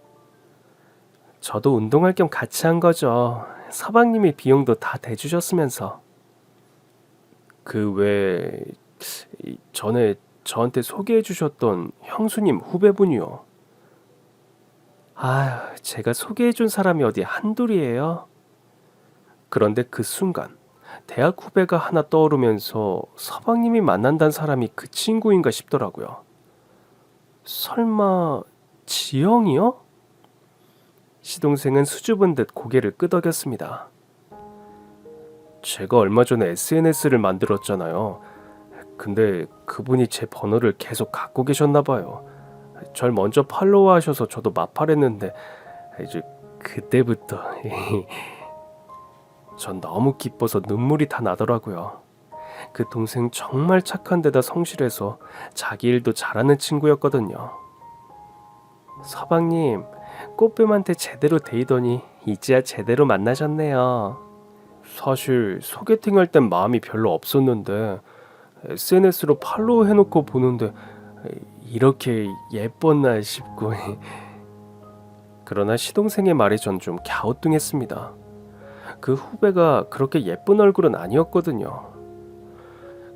저도 운동할 겸 같이 한 거죠. 서방님이 비용도 다 대주셨으면서. 그 외 전에 저한테 소개해 주셨던 형수님 후배분이요. 아휴, 제가 소개해 준 사람이 어디 한둘이에요. 그런데 그 순간 대학 후배가 하나 떠오르면서 서방님이 만난다는 사람이 그 친구인가 싶더라고요. 설마 지영이요? 시동생은 수줍은 듯 고개를 끄덕였습니다. 제가 얼마 전에 SNS를 만들었잖아요. 근데 그분이 제 번호를 계속 갖고 계셨나 봐요. 절 먼저 팔로우하셔서 저도 마팔했는데 이제 그때부터 전 너무 기뻐서 눈물이 다 나더라고요. 그 동생 정말 착한 데다 성실해서 자기 일도 잘하는 친구였거든요. 서방님, 꽃뱀한테 제대로 데이더니 이제야 제대로 만나셨네요. 사실 소개팅할 땐 마음이 별로 없었는데 SNS로 팔로우 해놓고 보는데 이렇게 예뻤나 싶고 그러나 시동생의 말에 전 좀 갸우뚱했습니다. 그 후배가 그렇게 예쁜 얼굴은 아니었거든요.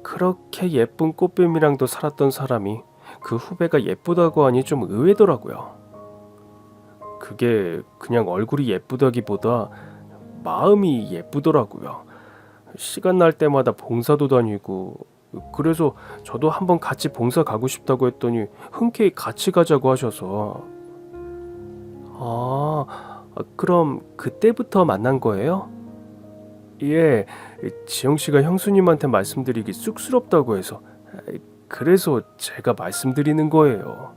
그렇게 예쁜 꽃뱀이랑도 살았던 사람이 그 후배가 예쁘다고 하니 좀 의외더라고요. 그게 그냥 얼굴이 예쁘다기보다 마음이 예쁘더라고요. 시간 날 때마다 봉사도 다니고, 그래서 저도 한번 같이 봉사 가고 싶다고 했더니 흔쾌히 같이 가자고 하셔서. 그럼 그때부터 만난 거예요? 예, 지영 씨가 형수님한테 말씀드리기 쑥스럽다고 해서, 그래서 제가 말씀드리는 거예요.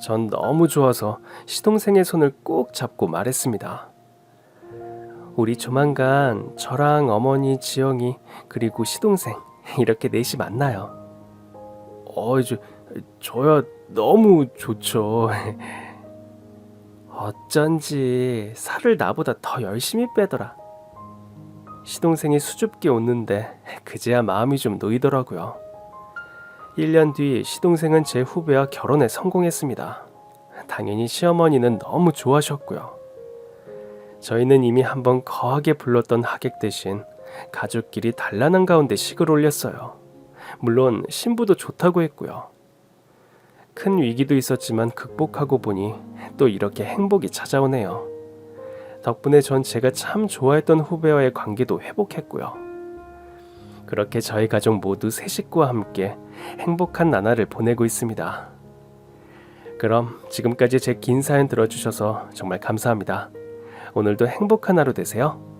전 너무 좋아서 시동생의 손을 꼭 잡고 말했습니다. 우리 조만간 저랑 어머니 지영이 그리고 시동생 이렇게 넷이 만나요. 저야 너무 좋죠. 어쩐지 살을 나보다 더 열심히 빼더라. 시동생이 수줍게 웃는데 그제야 마음이 좀 놓이더라고요. 1년 뒤 시동생은 제 후배와 결혼에 성공했습니다. 당연히 시어머니는 너무 좋아하셨고요. 저희는 이미 한번 거하게 불렀던 하객 대신 가족끼리 단란한 가운데 식을 올렸어요. 물론 신부도 좋다고 했고요. 큰 위기도 있었지만 극복하고 보니 또 이렇게 행복이 찾아오네요. 덕분에 전 제가 참 좋아했던 후배와의 관계도 회복했고요. 그렇게 저희 가족 모두 세 식구와 함께 행복한 나날을 보내고 있습니다. 그럼 지금까지 제 긴 사연 들어주셔서 정말 감사합니다. 오늘도 행복한 하루 되세요.